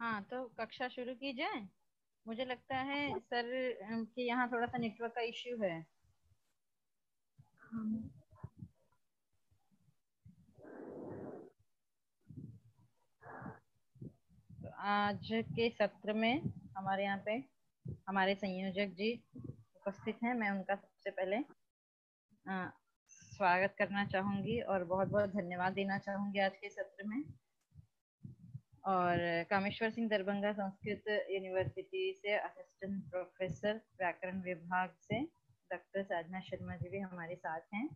हाँ, तो कक्षा शुरू की जाए। मुझे लगता है सर कि यहाँ थोड़ा सा नेटवर्क का इश्यू है। तो आज के सत्र में हमारे यहाँ पे हमारे संयोजक जी उपस्थित हैं। मैं उनका सबसे पहले स्वागत करना चाहूंगी और बहुत बहुत धन्यवाद देना चाहूंगी आज के सत्र में। और कामेश्वर सिंह दरभंगा संस्कृत यूनिवर्सिटी से असिस्टेंट प्रोफेसर व्याकरण विभाग से डॉक्टर साधना शर्मा जी भी हमारे साथ हैं,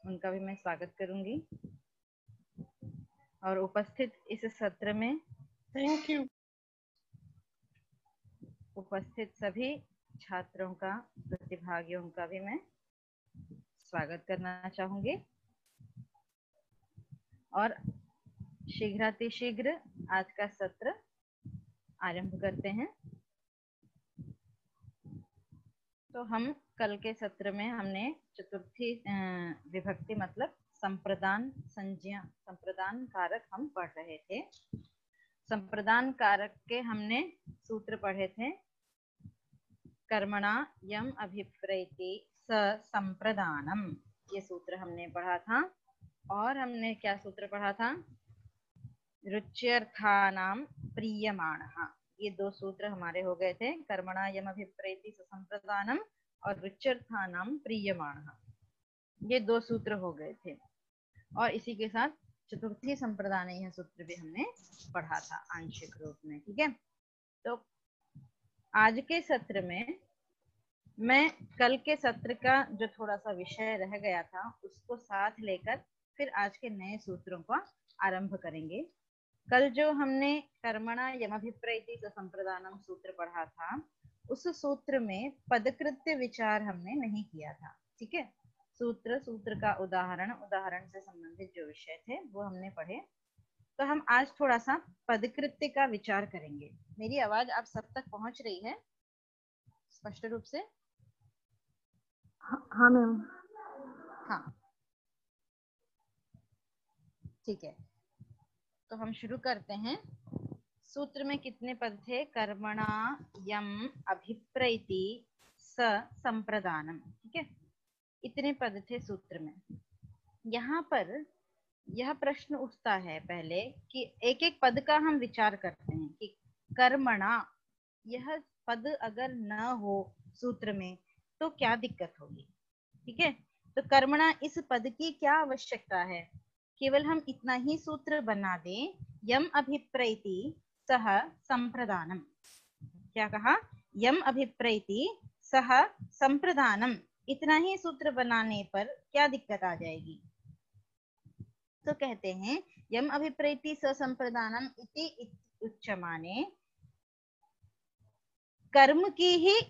उनका भी मैं स्वागत करूंगी। और उपस्थित इस सत्र में थैंक यू उपस्थित सभी छात्रों का, प्रतिभागियों का भी मैं स्वागत करना चाहूंगी। और शीघ्रातिशीघ्र आज का सत्र आरंभ करते हैं। तो हम कल के सत्र में हमने चतुर्थी विभक्ति मतलब संप्रदान संज्ञा, संप्रदान कारक हम पढ़ रहे थे। संप्रदान कारक के हमने सूत्र पढ़े थे। कर्मणा यम अभिप्रेति स संप्रदानम, ये सूत्र हमने पढ़ा था। और हमने क्या सूत्र पढ़ा था? रुच्यर्थानाम प्रीयमाणः, ये दो सूत्र हमारे हो गए थे। कर्मणा यम अभिप्रेति स संप्रदानम और रुच्यर्थानाम प्रीयमाणः, ये दो सूत्र हो गए थे। और इसी के साथ चतुर्थी संप्रदान, यह सूत्र भी हमने पढ़ा था आंशिक रूप में। ठीक है, तो आज के सत्र में मैं कल के सत्र का जो थोड़ा सा विषय रह गया था उसको साथ लेकर फिर आज के नए सूत्रों का आरंभ करेंगे। कल जो हमने कर्मणा यमभिप्रेति संप्रदानम सूत्र पढ़ा था, उस सूत्र में पदकृत्य विचार हमने नहीं किया था। ठीक है, सूत्र का उदाहरण से संबंधित जो विषय थे वो हमने पढ़े। तो हम आज थोड़ा सा पदकृत्य का विचार करेंगे। मेरी आवाज आप सब तक पहुंच रही है स्पष्ट रूप से? हाँ मैम। हाँ, ठीक है, तो हम शुरू करते हैं। सूत्र में कितने पद थे? कर्मणा यम अभिप्रैति स संप्रदानम। ठीक है, इतने पद थे सूत्र में। यहाँ पर यह प्रश्न उठता है पहले कि एक एक पद का हम विचार करते हैं कि कर्मणा, यह पद अगर न हो सूत्र में तो क्या दिक्कत होगी। ठीक है, तो कर्मणा इस पद की क्या आवश्यकता है? केवल हम इतना ही सूत्र बना दें, यम अभिप्रैति सह संप्रदानम। क्या कहा? यम अभिप्रैति सह संप्रदानम, इतना ही सूत्र बनाने पर क्या दिक्कत आ जाएगी? तो कहते हैं यम अभिप्रैति स संप्रदानम इति उच्यमाने, कर्म की ही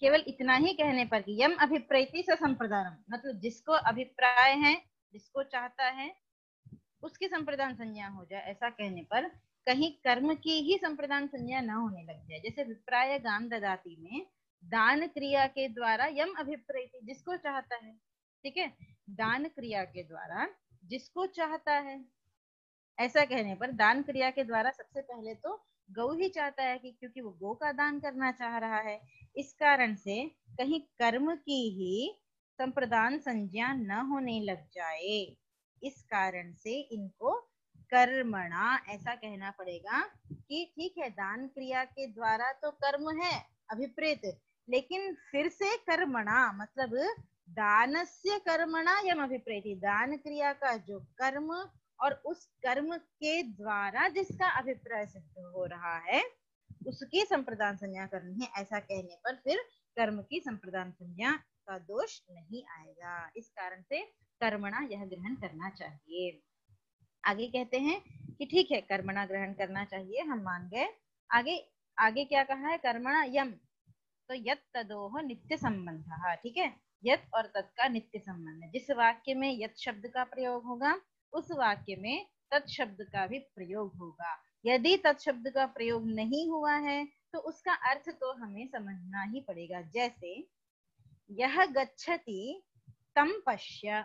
केवल इतना ही कहने पर कि यम अभिप्रैति स संप्रदानम, मतलब जिसको अभिप्राय है, जिसको चाहता है उसकी संप्रदान संज्ञा हो जाए, ऐसा कहने पर कहीं कर्म की ही संप्रदान संज्ञा न होने लग जाए। जैसे विप्राय गान ददाती में दान क्रिया के द्वारा यम अभिप्रेति, जिसको चाहता है। ठीक है, दान क्रिया के द्वारा जिसको चाहता है, ऐसा कहने पर दान क्रिया के द्वारा सबसे पहले तो गौ ही चाहता है कि क्योंकि वो गौ का दान करना चाह रहा है, इस कारण से कहीं कर्म की ही संप्रदान संज्ञा न होने लग जाए, इस कारण से इनको कर्मणा ऐसा कहना पड़ेगा कि ठीक है, दान क्रिया के द्वारा तो कर्म है अभिप्रेत, लेकिन फिर से कर्मणा मतलब दानस्य कर्मणा यम अभिप्रेति, दान क्रिया का जो कर्म और उस कर्म के द्वारा जिसका अभिप्राय सिद्ध हो रहा है उसकी संप्रदान संज्ञा करनी है, ऐसा कहने पर फिर कर्म की संप्रदान संज्ञा का दोष नहीं आएगा। इस कारण से कर्मणा यह ग्रहण करना चाहिए। आगे कहते हैं कि ठीक है, कर्मणा ग्रहण करना चाहिए, हम मान गए। आगे आगे क्या कहा है? कर्मणा यम, तो यत तदोह नित्य संबंध। ठीक है, यत और तत् का नित्य संबंध है। जिस वाक्य में यत शब्द का प्रयोग होगा उस वाक्य में तत् शब्द का भी प्रयोग होगा। यदि तत् शब्द का प्रयोग नहीं हुआ है तो उसका अर्थ तो हमें समझना ही पड़ेगा। जैसे यह गच्छति तम पश्य,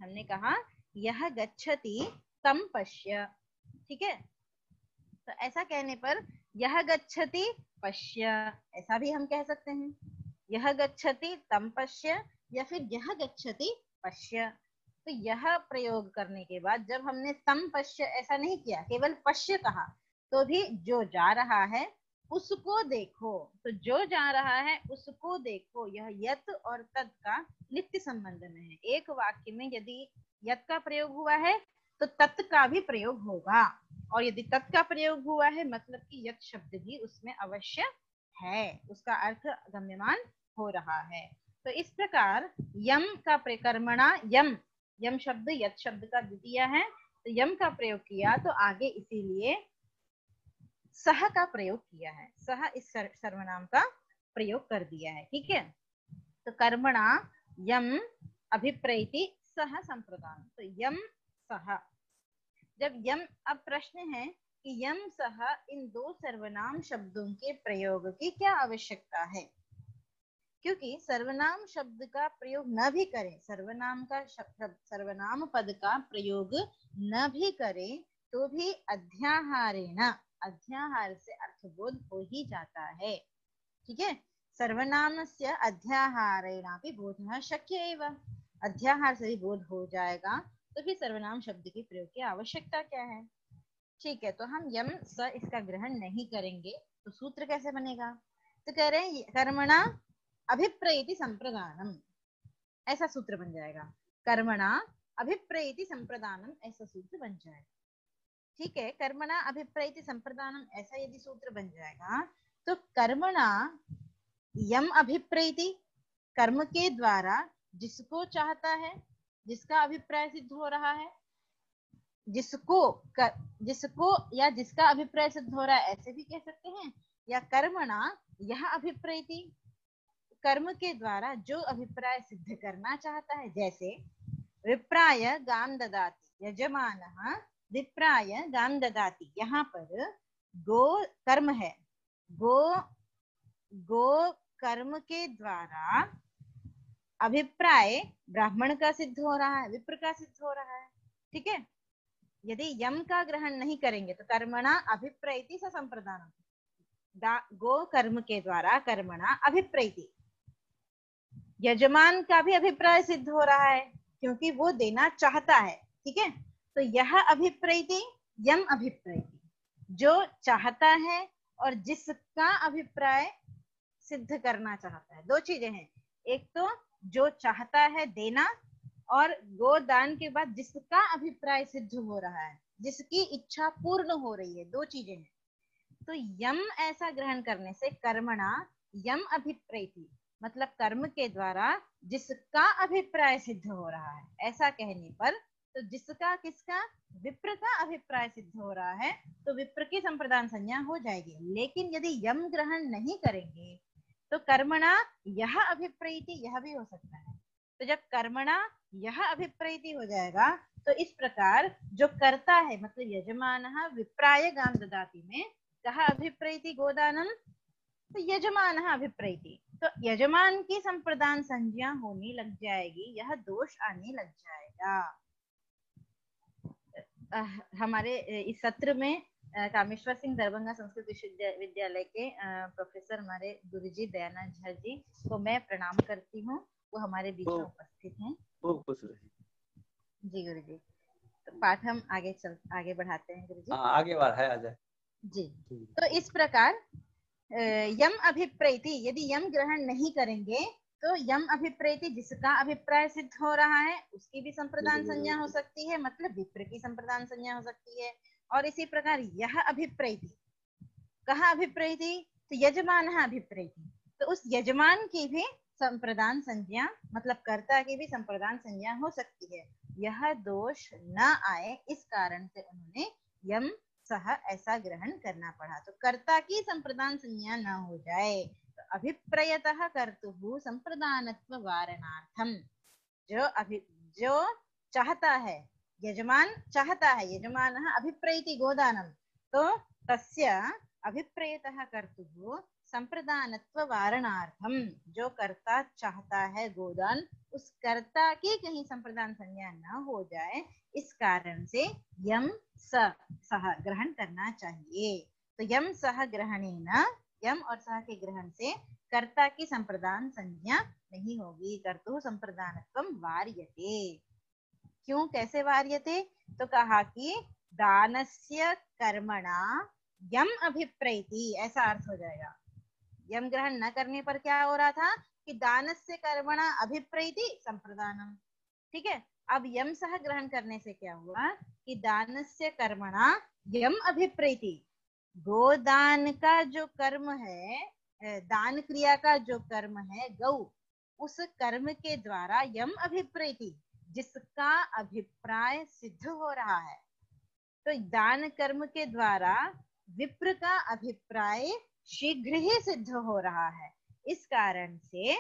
हमने कहा यह गच्छति तम पश्य। ठीक है, तो ऐसा कहने पर यह गच्छति पश्य, ऐसा भी हम कह सकते हैं, यह गच्छति तम पश्य, या फिर यह गच्छति पश्य। तो यह प्रयोग करने के बाद जब हमने तम पश्य ऐसा नहीं किया, केवल पश्य कहा, तो भी जो जा रहा है उसको देखो, तो जो जा रहा है उसको देखो, यह यत और तत् का नित्य संबंध में है। एक वाक्य में यदि यत का प्रयोग हुआ है तो तत् का भी प्रयोग होगा, और यदि तत् का प्रयोग हुआ है मतलब कि यत शब्द भी उसमें अवश्य है, उसका अर्थ गम्यमान हो रहा है। तो इस प्रकार यम का कर्मणा, यम यम शब्द यत शब्द का द्वितीय है, तो यम का प्रयोग किया तो आगे इसीलिए सह का प्रयोग किया है, सह इस सर्वनाम का प्रयोग कर दिया है। ठीक है, तो कर्मणा यम अभिप्रैति सह संप्रदान, तो यम सह, जब यम, अब प्रश्न है कि यम सह इन दो सर्वनाम शब्दों के प्रयोग की क्या आवश्यकता है, क्योंकि सर्वनाम शब्द का प्रयोग न भी करें, सर्वनाम का सर्वनाम पद का प्रयोग न भी करें तो भी अध्याहारेण, अध्याहार से अर्थबोध हो ही जाता है। ठीक है, सर्वनामस्य अध्याहारेणापि बोधः शक्य एव, अध्याहार से भी बोध हो जाएगा, तो फिर सर्वनाम शब्द के प्रयोग की आवश्यकता क्या है। ठीक है, तो हम यम स इसका ग्रहण नहीं करेंगे, तो सूत्र कैसे बनेगा, तो कह रहे हैं कर्मणा अभिप्रैति संप्रदानम, ऐसा सूत्र बन जाएगा, कर्मणा अभिप्रैति संप्रदानम, ऐसा सूत्र बन जाएगा। ठीक है, कर्मणा अभिप्रैति संप्रदानम, ऐसा यदि सूत्र बन जाएगा तो कर्मणा यम अभिप्रैति, कर्म के द्वारा जिसको चाहता है, जिसका अभिप्राय सिद्ध हो रहा है, जिसको या जिसका अभिप्राय सिद्ध हो रहा है, ऐसे भी कह सकते हैं, या कर्मणा यह अभिप्रैति, कर्म के द्वारा जो अभिप्राय सिद्ध करना चाहता है, जैसे विप्राय गाम ददाति, यजमानः विप्राय गाम ददाति, यहाँ पर गो कर्म है, गो कर्म के द्वारा अभिप्राय ब्राह्मण का सिद्ध हो रहा है, विप्र का सिद्ध हो रहा है। ठीक है, यदि यम का ग्रहण नहीं करेंगे तो कर्मणा अभिप्रैति स संप्रदानम, गो कर्म के द्वारा कर्मणा अभिप्रैति, यजमान का भी अभिप्राय सिद्ध हो रहा है क्योंकि वो देना चाहता है। ठीक है, तो यह अभिप्रैति यम अभिप्रैति, जो चाहता है और जिसका अभिप्राय सिद्ध करना चाहता है, दो चीजें हैं, एक तो जो चाहता है देना, और गोदान के बाद जिसका अभिप्राय सिद्ध हो रहा है, जिसकी इच्छा पूर्ण हो रही है, दो चीजें हैं। तो यम ऐसा ग्रहण करने से कर्मणा यम अभिप्रैति, मतलब कर्म के द्वारा जिसका अभिप्राय सिद्ध हो रहा है, ऐसा कहने पर तो जिसका, किसका, विप्र का अभिप्राय सिद्ध हो रहा है, तो विप्र की संप्रदान संज्ञा हो जाएगी। लेकिन यदि यम ग्रहण नहीं करेंगे तो कर्मणा यह अभिप्रैति, यह भी हो सकता है। तो जब कर्मणा यह अभिप्रैति हो जाएगा तो इस प्रकार जो करता है, मतलब यजमानः विप्राय गाम ददाति में कहा अभिप्रैति गोदानम, तो यजमानः अभिप्रैति, तो यजमान की संप्रदान संज्ञा होने लग जाएगी, यह दोष आने लग जाएगा। हमारे इस सत्र में कामेश्वर सिंह दरभंगा संस्कृत विश्वविद्यालय के प्रोफेसर हमारे गुरुजी दयानंद झा जी को मैं प्रणाम करती हूँ, वो हमारे बीच में उपस्थित हैं। जी गुरुजी, तो पाठ हम आगे बढ़ाते हैं गुरुजी। आगे बढ़ाया जाए जी। तो इस प्रकार यम अभिप्रैति, यदि यम ग्रहण नहीं करेंगे तो यम अभिप्रैति, जिसका अभिप्राय सिद्ध हो रहा है उसकी भी संप्रदान संज्ञा हो सकती है, मतलब विप्र की संप्रदान संज्ञा हो सकती है। और इसी प्रकार यह अभिप्रैति, कहा अभिप्रैति, तो यजमान अभिप्रैति, तो उस यजमान की भी संप्रदान संज्ञा, मतलब कर्ता की भी संप्रदान संज्ञा हो सकती है। यह दोष न आए इस कारण से उन्होंने यम सह ऐसा ग्रहण करना पड़ा, तो कर्ता की संप्रदान संज्ञा न हो जाए। तो अभिप्रयतः कर्तुः संप्रदानत्व वारणार्थम, जो चाहता है, यजमान चाहता है, यजमानः अभिप्रैति गोदानम, तो तस्य अभिप्रयतः कर्तुः संप्रदानत्व वारणार्थम, जो कर्ता चाहता है गोदान, उस कर्ता की कहीं संप्रदान संज्ञा न हो जाए, इस कारण से यम सह ग्रहण करना चाहिए। तो यम सह ग्रहणेन, यम और सह के ग्रहण से कर्ता की संप्रदान संज्ञा नहीं होगी। कर्तु संप्रदानत्वम वार्यते। क्यों, कैसे वार्यते? तो कहा कि दानस्य कर्मणा यम अभिप्रैति, ऐसा अर्थ हो जाएगा। यम ग्रहण न करने पर क्या हो रहा था कि दानस्य कर्मणा अभिप्रैति संप्रदानम। ठीक है, अब यम सह ग्रहण करने से क्या हुआ कि दानस्य कर्मणा यम अभिप्रैति, गोदान का जो कर्म है, दान क्रिया का जो कर्म है गौ, उस कर्म के द्वारा यम अभिप्रैति, जिसका अभिप्राय सिद्ध हो रहा है। तो दान कर्म के द्वारा विप्र का अभिप्राय शीघ्र ही सिद्ध हो रहा है, इस कारण से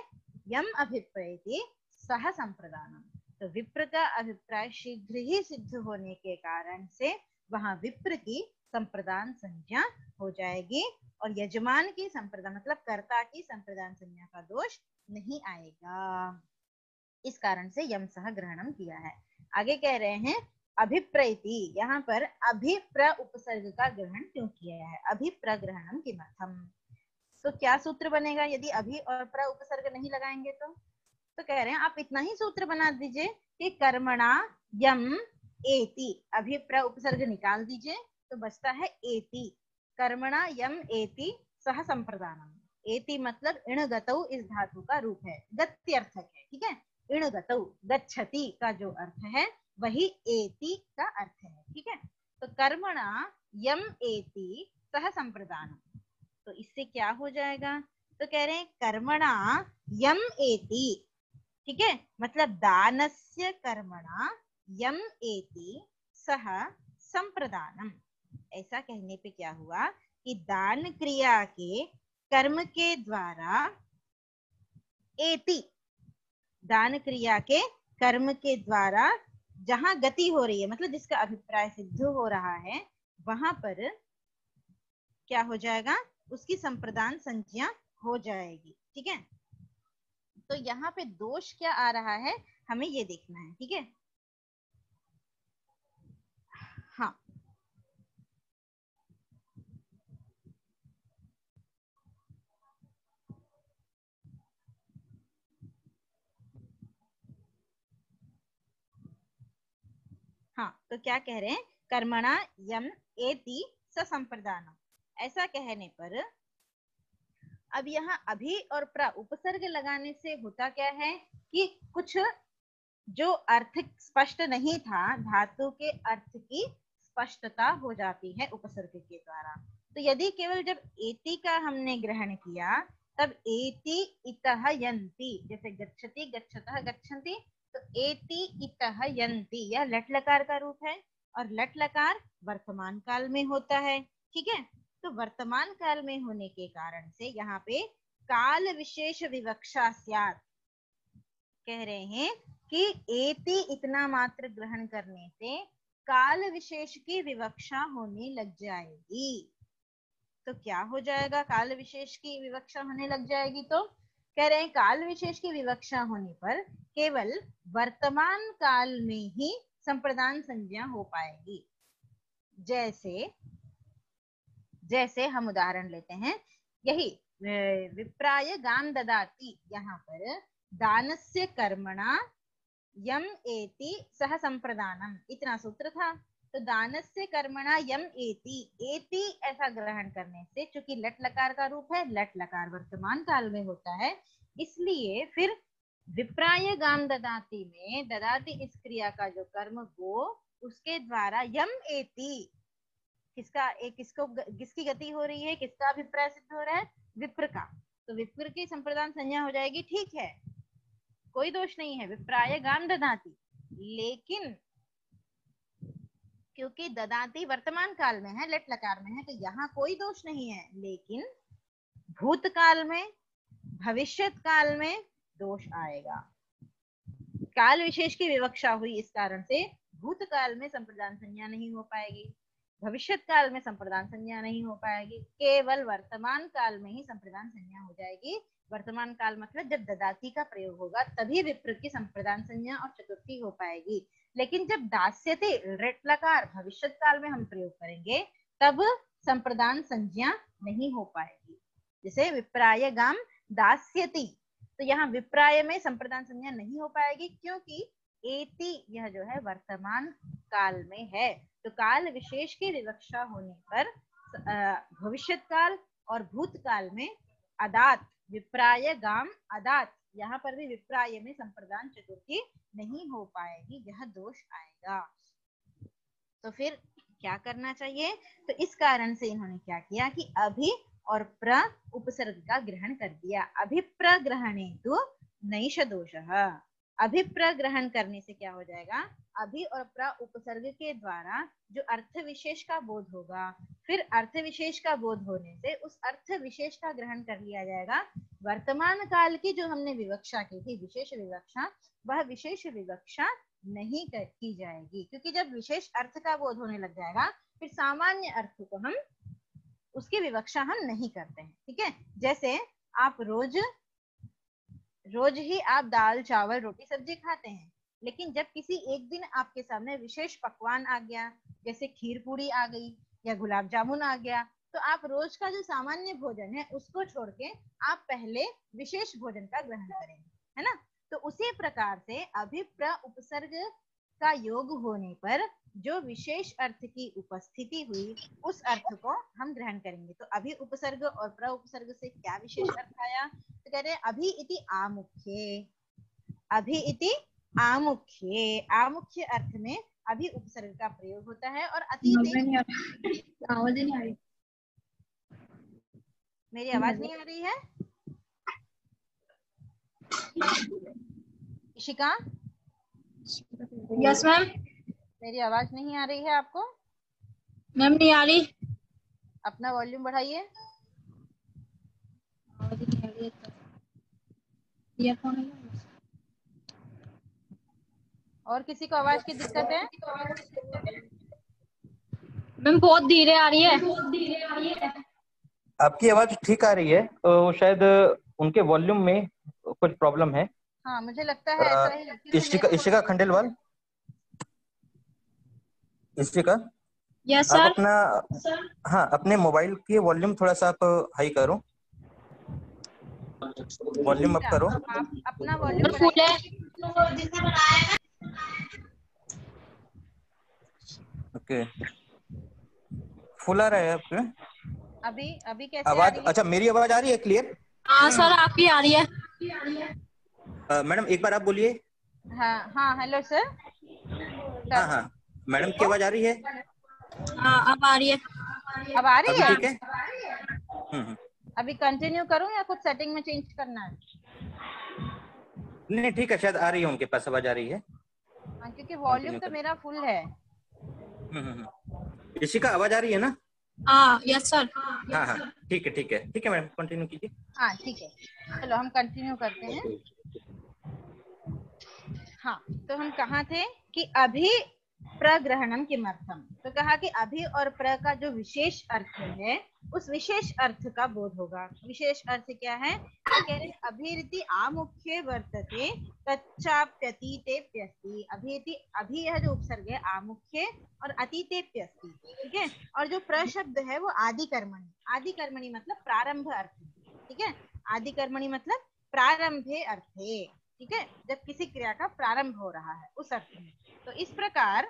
यम अभिप्रैति सह संप्रदानम। तो विप्र का अभिप्राय शीघ्र ही सिद्ध होने के कारण से वहां विप्र की संप्रदान संज्ञा हो जाएगी, और यजमान की संप्रदान मतलब कर्ता की संप्रदान संज्ञा का दोष नहीं आएगा। इस कारण से यम सह ग्रहणम किया है। आगे कह रहे हैं अभिप्रैति, यहाँ पर अभिप्र उपसर्ग का ग्रहण क्यों किया है? अभिप्रग्रहणम किमर्थम? तो क्या सूत्र बनेगा यदि अभि और प्र उपसर्ग नहीं लगाएंगे? तो कह रहे हैं आप इतना ही सूत्र बना दीजिए कि कर्मणा यम एति, अभिप्र उपसर्ग निकाल दीजिए तो बचता है एति। कर्मणा यम एति सह संप्रदानम। एति मतलब इणगतौ इस धातु का रूप है, गत्यर्थक है। ठीक है, इणगतौ गच्छति का जो अर्थ है वही एति का अर्थ है। ठीक है, तो कर्मणा यम एति सह संप्रदानम, तो इससे क्या हो जाएगा? तो कह रहे हैं कर्मणा यम एति, ठीक है, मतलब दानस्य कर्मणा यम एति सह संप्रदानम। ऐसा कहने पे क्या हुआ कि दान क्रिया के कर्म के द्वारा एति, दान क्रिया के कर्म के द्वारा जहां गति हो रही है, मतलब जिसका अभिप्राय सिद्ध हो रहा है, वहां पर क्या हो जाएगा? उसकी संप्रदान संज्ञा हो जाएगी। ठीक है, तो यहाँ पे दोष क्या आ रहा है हमें ये देखना है। ठीक है, हाँ, हाँ, तो क्या कह रहे हैं? कर्मणा यम एति ससंप्रदानम, ऐसा कहने पर अब यहाँ अभि और प्र उपसर्ग लगाने से होता क्या है कि कुछ जो अर्थ स्पष्ट नहीं था, धातु के अर्थ की स्पष्टता हो जाती है उपसर्ग के द्वारा। तो यदि केवल जब एति का हमने ग्रहण किया तब एति इतः यन्ति, जैसे गच्छति गच्छतः गच्छन्ति, तो एति इतः यन्ति यह लट लकार का रूप है, और लट लकार वर्तमान काल में होता है। ठीक है, तो वर्तमान काल में होने के कारण से यहाँ पे काल विशेष विवक्षा स्यात्, कह रहे हैं कि एति इतना मात्र ग्रहण करने से काल विशेष की विवक्षा होने लग जाएगी। तो क्या हो जाएगा? काल विशेष की विवक्षा होने लग जाएगी, तो कह रहे हैं काल विशेष की विवक्षा होने पर केवल वर्तमान काल में ही संप्रदान संज्ञा हो पाएगी। जैसे जैसे हम उदाहरण लेते हैं, यही विप्राय गाम ददाति, यहाँ पर दानस्य कर्मणा यम एति सह संप्रदानम इतना सूत्र था। तो दानस्य कर्मणा यम एति, एति ऐसा ग्रहण करने से, चूंकि लट लकार का रूप है, लट लकार वर्तमान काल में होता है, इसलिए फिर विप्राय गाम ददाति में ददाति इस क्रिया का जो कर्म गो, उसके द्वारा यम एति, किसकी गति हो रही है, किसका अभिप्राय सिद्ध हो रहा है? विप्र का। तो विप्र की संप्रदान संज्ञा हो जाएगी। ठीक है, कोई दोष नहीं है, विप्राय गाम ददाति, लेकिन क्योंकि ददाति वर्तमान काल में है, लट लकार में है, तो यहाँ कोई दोष नहीं है, लेकिन भूतकाल में, भविष्यत काल में दोष आएगा। काल विशेष की विवक्षा हुई, इस कारण से भूतकाल में संप्रदान संज्ञा नहीं हो पाएगी। भविष्यत काल में संप्रदान संज्ञा नहीं हो पाएगी, केवल वर्तमान काल में ही संप्रदान संज्ञा हो जाएगी। वर्तमान काल मतलब जब ददाती का प्रयोग होगा तभी विप्र की संप्रदान संज्ञा और चतुर्थी हो पाएगी। लेकिन जब दास्यते ऋट लकार भविष्यत काल में हम प्रयोग करेंगे तब संप्रदान संज्ञा नहीं हो पाएगी। जैसे विप्राय गाम दास्यति, तो यहाँ विप्राय में संप्रदान संज्ञा नहीं हो पाएगी क्योंकि एति यह जो है वर्तमान काल में है। तो काल विशेष की विवक्षा होने पर भविष्यत काल और भूतकाल में अदात विप्राय गाम अदात, यहाँ पर भी विप्राय में संप्रदान चतुर्थी नहीं हो पाएगी, यह दोष आएगा। तो फिर क्या करना चाहिए? तो इस कारण से इन्होंने क्या किया कि अभि और प्र उपसर्ग का ग्रहण कर दिया। अभिप्रग्रहणे तो नैष दोषः, अभिप्रग्रहण करने से क्या हो जाएगा? अभि और प्र उपसर्ग के द्वारा जो अर्थ विशेष का बोध होगा, फिर अर्थ विशेष का बोध होने से उस अर्थ विशेष का ग्रहण कर लिया जाएगा। वर्तमान काल की जो हमने विवक्षा की थी विशेष विवक्षा, वह विशेष विवक्षा नहीं की जाएगी, क्योंकि जब विशेष अर्थ का बोध होने लग जाएगा फिर सामान्य अर्थ को हम उसकी विवक्षा हम नहीं करते हैं। ठीक है, जैसे आप रोज ही आप दाल चावल रोटी सब्जी खाते हैं, लेकिन जब किसी एक दिन आपके सामने विशेष पकवान आ गया, जैसे खीर पूरी आ गई या गुलाब जामुन आ गया, तो आप रोज का जो सामान्य भोजन है उसको छोड़ के आप पहले विशेष भोजन का ग्रहण करेंगे, है ना। तो उसी प्रकार से अभिप्र उपसर्ग का योग होने पर जो विशेष अर्थ की उपस्थिति हुई उस अर्थ को हम ग्रहण करेंगे। तो अभि उपसर्ग और प्र उपसर्ग से क्या विशेष अर्थ आया? तो कह रहे हैं अभि इति आमुख्ये, अभि इति आमुख्ये, आमुख्य अर्थ में अभि उपसर्ग का प्रयोग होता है। और अतीत, आवाज नहीं आ रही, मेरी आवाज नहीं आ रही है? इशिका? Yes ma'am. मेरी आवाज नहीं आ रही है आपको? मैम नहीं आ रही। अपना वॉल्यूम बढ़ाइए। और किसी को आवाज की दिक्कत है? मैम बहुत धीरे आ रही है। आपकी आवाज ठीक आ रही है, तो शायद उनके वॉल्यूम में कुछ प्रॉब्लम है। हाँ मुझे लगता है ऐसा ही। इशिका खंडेलवाल, इशिका यस आप सर। अपना हाँ अपने मोबाइल की वॉल्यूम थोड़ा सा आप हाई करो, वॉल्यूम अप करो। आप अपना वॉल्यूम फुल है। ओके, फुल आ रहा है आपके? अभी कैसे आवाज? आ रही है? अच्छा, मेरी आवाज आ रही है क्लियर? हाँ सर आपकी आ रही है। मैडम एक बार आप बोलिए। हाँ हाँ, हेलो सर। हाँ हाँ मैडम की आवाज आ रही है? हाँ अब आ रही है। अब आ रही अभी है? ठीक है। अभी कंटिन्यू करूं या कुछ सेटिंग में चेंज करना है? नहीं ठीक है, शायद आ रही है, उनके पास आवाज आ रही है। हाँ, क्योंकि वॉल्यूम तो मेरा फुल है। इशिका आवाज आ रही है ना? हाँ यस सर। हाँ हाँ ठीक है मैडम, कंटिन्यू कीजिए। हाँ ठीक है, चलो हम कंटिन्यू करते हैं। हाँ, तो हम कहाँ थे कि अभी प्रग्रहणम किमर्थम, तो कहा कि अभी और प्र का जो विशेष अर्थ है उस विशेष अर्थ का बोध होगा। विशेष अर्थ क्या है? तो कह रहे अभिरिति आमुख्ये वर्तते तच्चाप्यतीतेप्यस्ति। अभी यह जो उपसर्ग है आमुख्ये और अतीतेप्यस्ति, ठीक है। और जो प्र शब्द है वो आदि कर्मणि, आदि कर्मणि मतलब प्रारंभ अर्थ, ठीक है। आदि कर्मणि मतलब प्रारंभे अर्थे, ठीक है, जब किसी क्रिया का प्रारंभ हो रहा है उस अर्थ में। तो इस प्रकार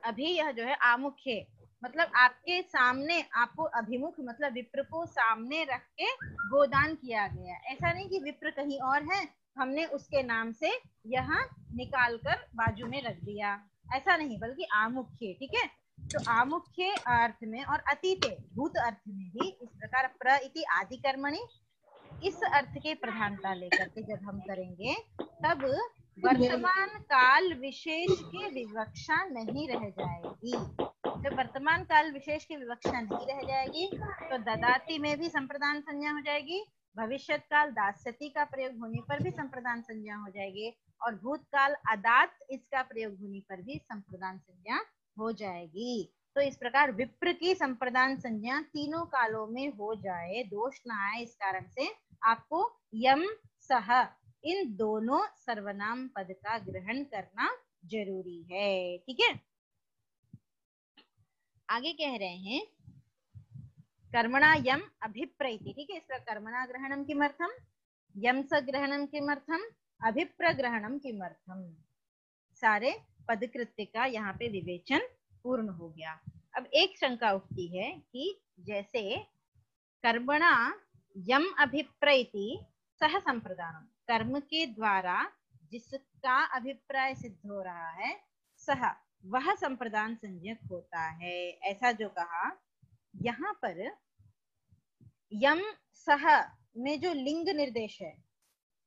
अभी यह जो है आमुख्य मतलब आपके सामने, आपको अभिमुख मतलब विप्र को सामने रख के गोदान किया गया। ऐसा नहीं कि विप्र कहीं और है, हमने उसके नाम से यहाँ निकाल कर बाजू में रख दिया, ऐसा नहीं, बल्कि आमुख्य, ठीक है। तो आमुख्य अर्थ में और अतीते भूत अर्थ में भी इस प्रकार प्र इति आदि कर्मणि इस अर्थ के प्रधानता लेकर के जब हम करेंगे तब वर्तमान काल विशेष की विवक्षा नहीं रह जाएगी। जब वर्तमान काल विशेष की विवक्षा नहीं रह जाएगी तो ददाती में भी संप्रदान संज्ञा हो जाएगी, भविष्यत काल दास्यति का प्रयोग होने पर भी संप्रदान संज्ञा हो जाएगी, और भूतकाल अदात इसका प्रयोग होने पर भी संप्रदान संज्ञा हो जाएगी। तो इस प्रकार विप्र की संप्रदान संज्ञा तीनों कालों में हो जाए, दोष ना आए, इस कारण से आपको यम सह इन दोनों सर्वनाम पद का ग्रहण करना जरूरी है। ठीक है, आगे कह रहे हैं कर्मणा यम अभिप्रैति। ठीक है, इसका कर्मणा ग्रहणम किमर्थम, यम स ग्रहणम किमर्थम, अभिप्रग्रहणम किमर्थम, सारे पदकृत्य का यहाँ पे विवेचन पूर्ण हो गया। अब एक शंका उठती है कि जैसे कर्मणा यम अभिप्रैति सह संप्रदानम, कर्म के द्वारा जिसका अभिप्राय सिद्ध हो रहा है सह वह संप्रदान संज्ञक होता है, ऐसा जो कहा। यहाँ पर यम सह में जो लिंग निर्देश है,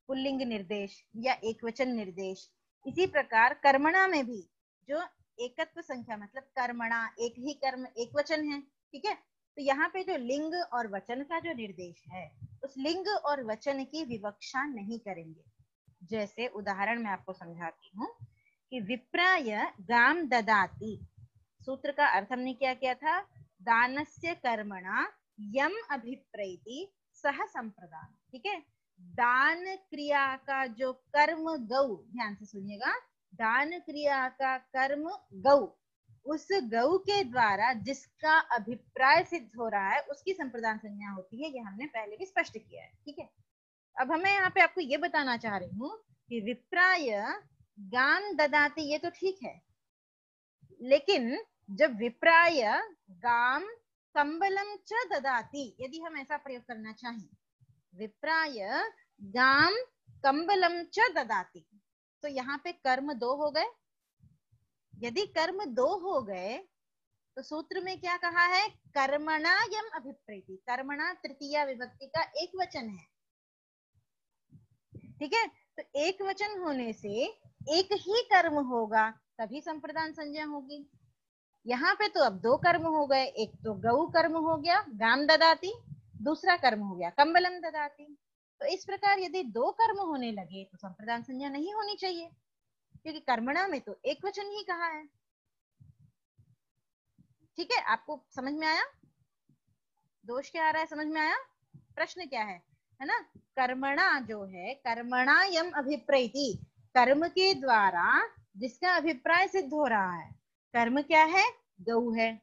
पुल्लिंग निर्देश या एकवचन निर्देश, इसी प्रकार कर्मणा में भी जो एकत्व संख्या मतलब कर्मणा एक ही कर्म एक वचन है। ठीक है, तो यहाँ पे जो लिंग और वचन का जो निर्देश है उस लिंग और वचन की विवक्षा नहीं करेंगे। जैसे उदाहरण मैं आपको समझाती हूँ कि विप्राय गाम ददाति, सूत्र का अर्थ हमने क्या किया था, दानस्य कर्मणा यम अभिप्रैति सह संप्रदान। ठीक है, दान क्रिया का जो कर्म गौ, ध्यान से सुनिएगा, दान क्रिया का कर्म गौ, उस गौ के द्वारा जिसका अभिप्राय सिद्ध हो रहा है उसकी संप्रदान संज्ञा होती है। ये हमने पहले भी स्पष्ट किया है। ठीक है, अब हमें यहाँ पे आपको ये बताना चाह रही हूँ कि विप्राय गाम ददाति ये तो ठीक है, लेकिन जब विप्राय गाम कंबलम च ददाति, यदि हम ऐसा प्रयोग करना चाहें, विप्राय गाम कंबलम च ददाति, तो यहाँ पे कर्म दो हो गए। यदि कर्म दो हो गए तो सूत्र में क्या कहा है, कर्मणा यम अभिप्रैति, कर्मणा तृतीया विभक्ति का एक वचन है। ठीक है, तो एक वचन होने से एक ही कर्म होगा तभी संप्रदान संज्ञा होगी। यहाँ पे तो अब दो कर्म हो गए, एक तो गौ कर्म हो गया गाम ददाती, दूसरा कर्म हो गया कंबलम ददाती। तो इस प्रकार यदि दो कर्म होने लगे तो संप्रदान संज्ञा नहीं होनी चाहिए, क्योंकि कर्मणा में तो एक वचन ही कहा है। ठीक है, आपको समझ में आया दोष क्या आ रहा है, समझ में आया प्रश्न क्या है ना। कर्मणा जो है, कर्मणा यम अभिप्रैति, कर्म के द्वारा जिसका अभिप्राय सिद्ध हो रहा है, कर्म क्या है, गौ है।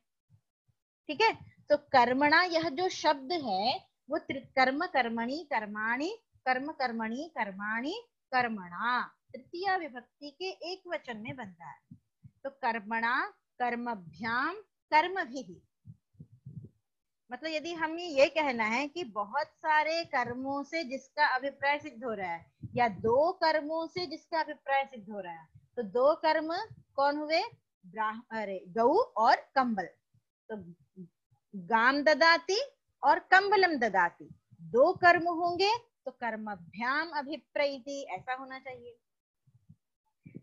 ठीक है, तो कर्मणा यह जो शब्द है वो कर्म कर्मणि कर्माणि, कर्म कर्मणि कर्माणि कर्मणा, तृतीया विभक्ति के एक वचन में बनता है। तो कर्मणा कर्मभ्याम कर्मभिः, मतलब यदि हमें ये कहना है कि बहुत सारे कर्मों से जिसका अभिप्राय सिद्ध हो रहा है या दो कर्मों से जिसका अभिप्राय सिद्ध हो रहा है, तो दो कर्म कौन हुए, गौ और कंबल। तो गाम ददाती और कंबलम ददाती, दो कर्म होंगे तो कर्मभ्याम अभिप्रैति ऐसा होना चाहिए।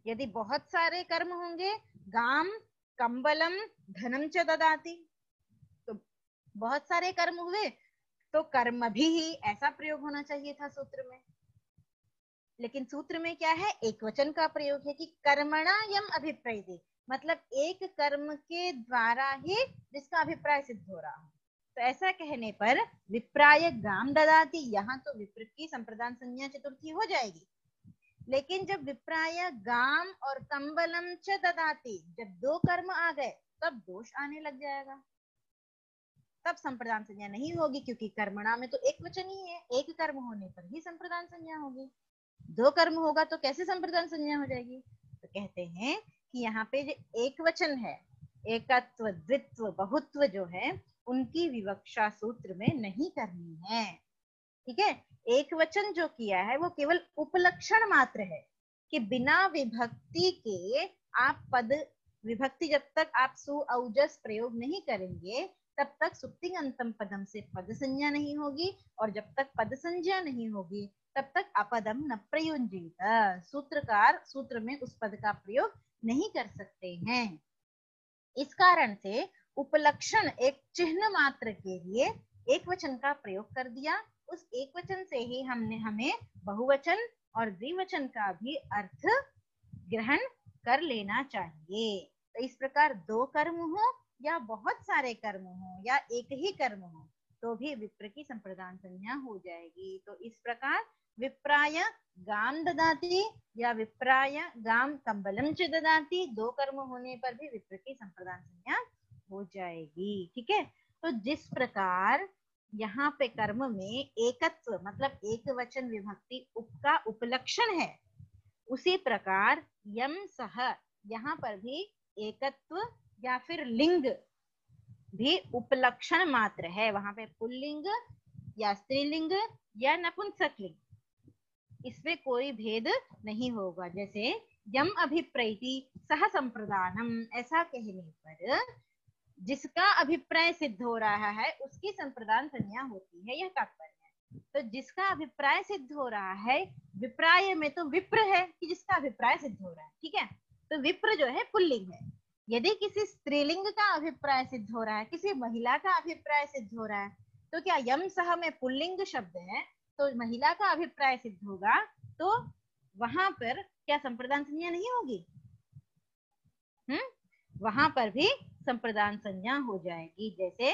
यदि बहुत सारे कर्म होंगे, गाम कंबलम धनम च ददाती, तो बहुत सारे कर्म हुए तो कर्म भी ही ऐसा प्रयोग होना चाहिए था सूत्र में। लेकिन सूत्र में क्या है, एक वचन का प्रयोग है कि कर्मणा यम अभिप्रैति, मतलब एक कर्म के द्वारा ही जिसका अभिप्राय सिद्ध हो रहा है। तो ऐसा कहने पर विप्राय गाम ददाती, यहाँ तो विप्र की संप्रदान संज्ञा चतुर्थी हो जाएगी, लेकिन जब विप्राय गाम और कंबलम च ददाती, जब दो कर्म आ गए तब दोष आने लग जाएगा, तब संप्रदान संज्ञा नहीं होगी, क्योंकि कर्मणा में तो एक वचन ही है, एक कर्म होने पर ही संप्रदान संज्ञा होगी। दो कर्म होगा तो कैसे संप्रदान संज्ञा हो जाएगी। तो कहते हैं कि यहाँ पे जो एक वचन है, एकत्व द्वित्व बहुत्व जो है, उनकी विवक्षा सूत्र में नहीं करनी है। ठीक है, एक वचन जो किया है वो केवल उपलक्षण मात्र है कि बिना विभक्ति के आप पद, विभक्ति जब तक आप सुऔजस प्रयोग नहीं करेंगे तब तक सुप्तिंग अंतम पदम से पद संज्ञा नहीं होगी, और जब तक पद संज्ञा नहीं होगी तब तक अपदम न प्रयुंजित, सूत्रकार सूत्र में उस पद का प्रयोग नहीं कर सकते हैं। इस कारण से उपलक्षण एक चिन्ह मात्र के लिए एक वचन का प्रयोग कर दिया। उस एक वचन से ही हमें बहुवचन और द्विवचन का भी अर्थ ग्रहण कर लेना चाहिए। तो इस प्रकार दो कर्म हो या बहुत सारे कर्म हो या एक ही कर्म हो तो भी विप्र की संप्रदान संज्ञा हो जाएगी। तो इस प्रकार विप्राय गाम ददाति या विप्राय गाम कंबलम च ददाति, दो कर्म होने पर भी विप्र की संप्रदान संज्ञा हो जाएगी। ठीक है, तो जिस प्रकार यहाँ पे कर्म में एकत्व मतलब एक वचन विभक्ति उप का उपलक्षण है, उसी प्रकार यम सह यहाँ पर भी एकत्व या फिर लिंग भी उपलक्षण मात्र है। वहां पे पुल्लिंग या स्त्रीलिंग या नपुंसक लिंग, इसमें कोई भेद नहीं होगा। जैसे यम अभिप्रैति सह संप्रदानम, ऐसा कहने पर जिसका अभिप्राय सिद्ध हो रहा है उसकी संप्रदान संज्ञा होती है, यह तात्पर्य है। तो जिसका अभिप्राय सिद्ध हो रहा है, विप्राय में तो विप्र है कि जिसका अभिप्राय सिद्ध हो रहा है। ठीक है, तो विप्र जो है पुल्लिंग है। यदि किसी स्त्रीलिंग का अभिप्राय सिद्ध हो रहा है, किसी महिला का अभिप्राय सिद्ध हो रहा है, तो क्या यम सह में पुल्लिंग शब्द है तो महिला का अभिप्राय सिद्ध होगा, तो वहां पर क्या संप्रदान संज्ञा नहीं होगी? वहां पर भी संप्रदान संज्ञा हो जाएगी। जैसे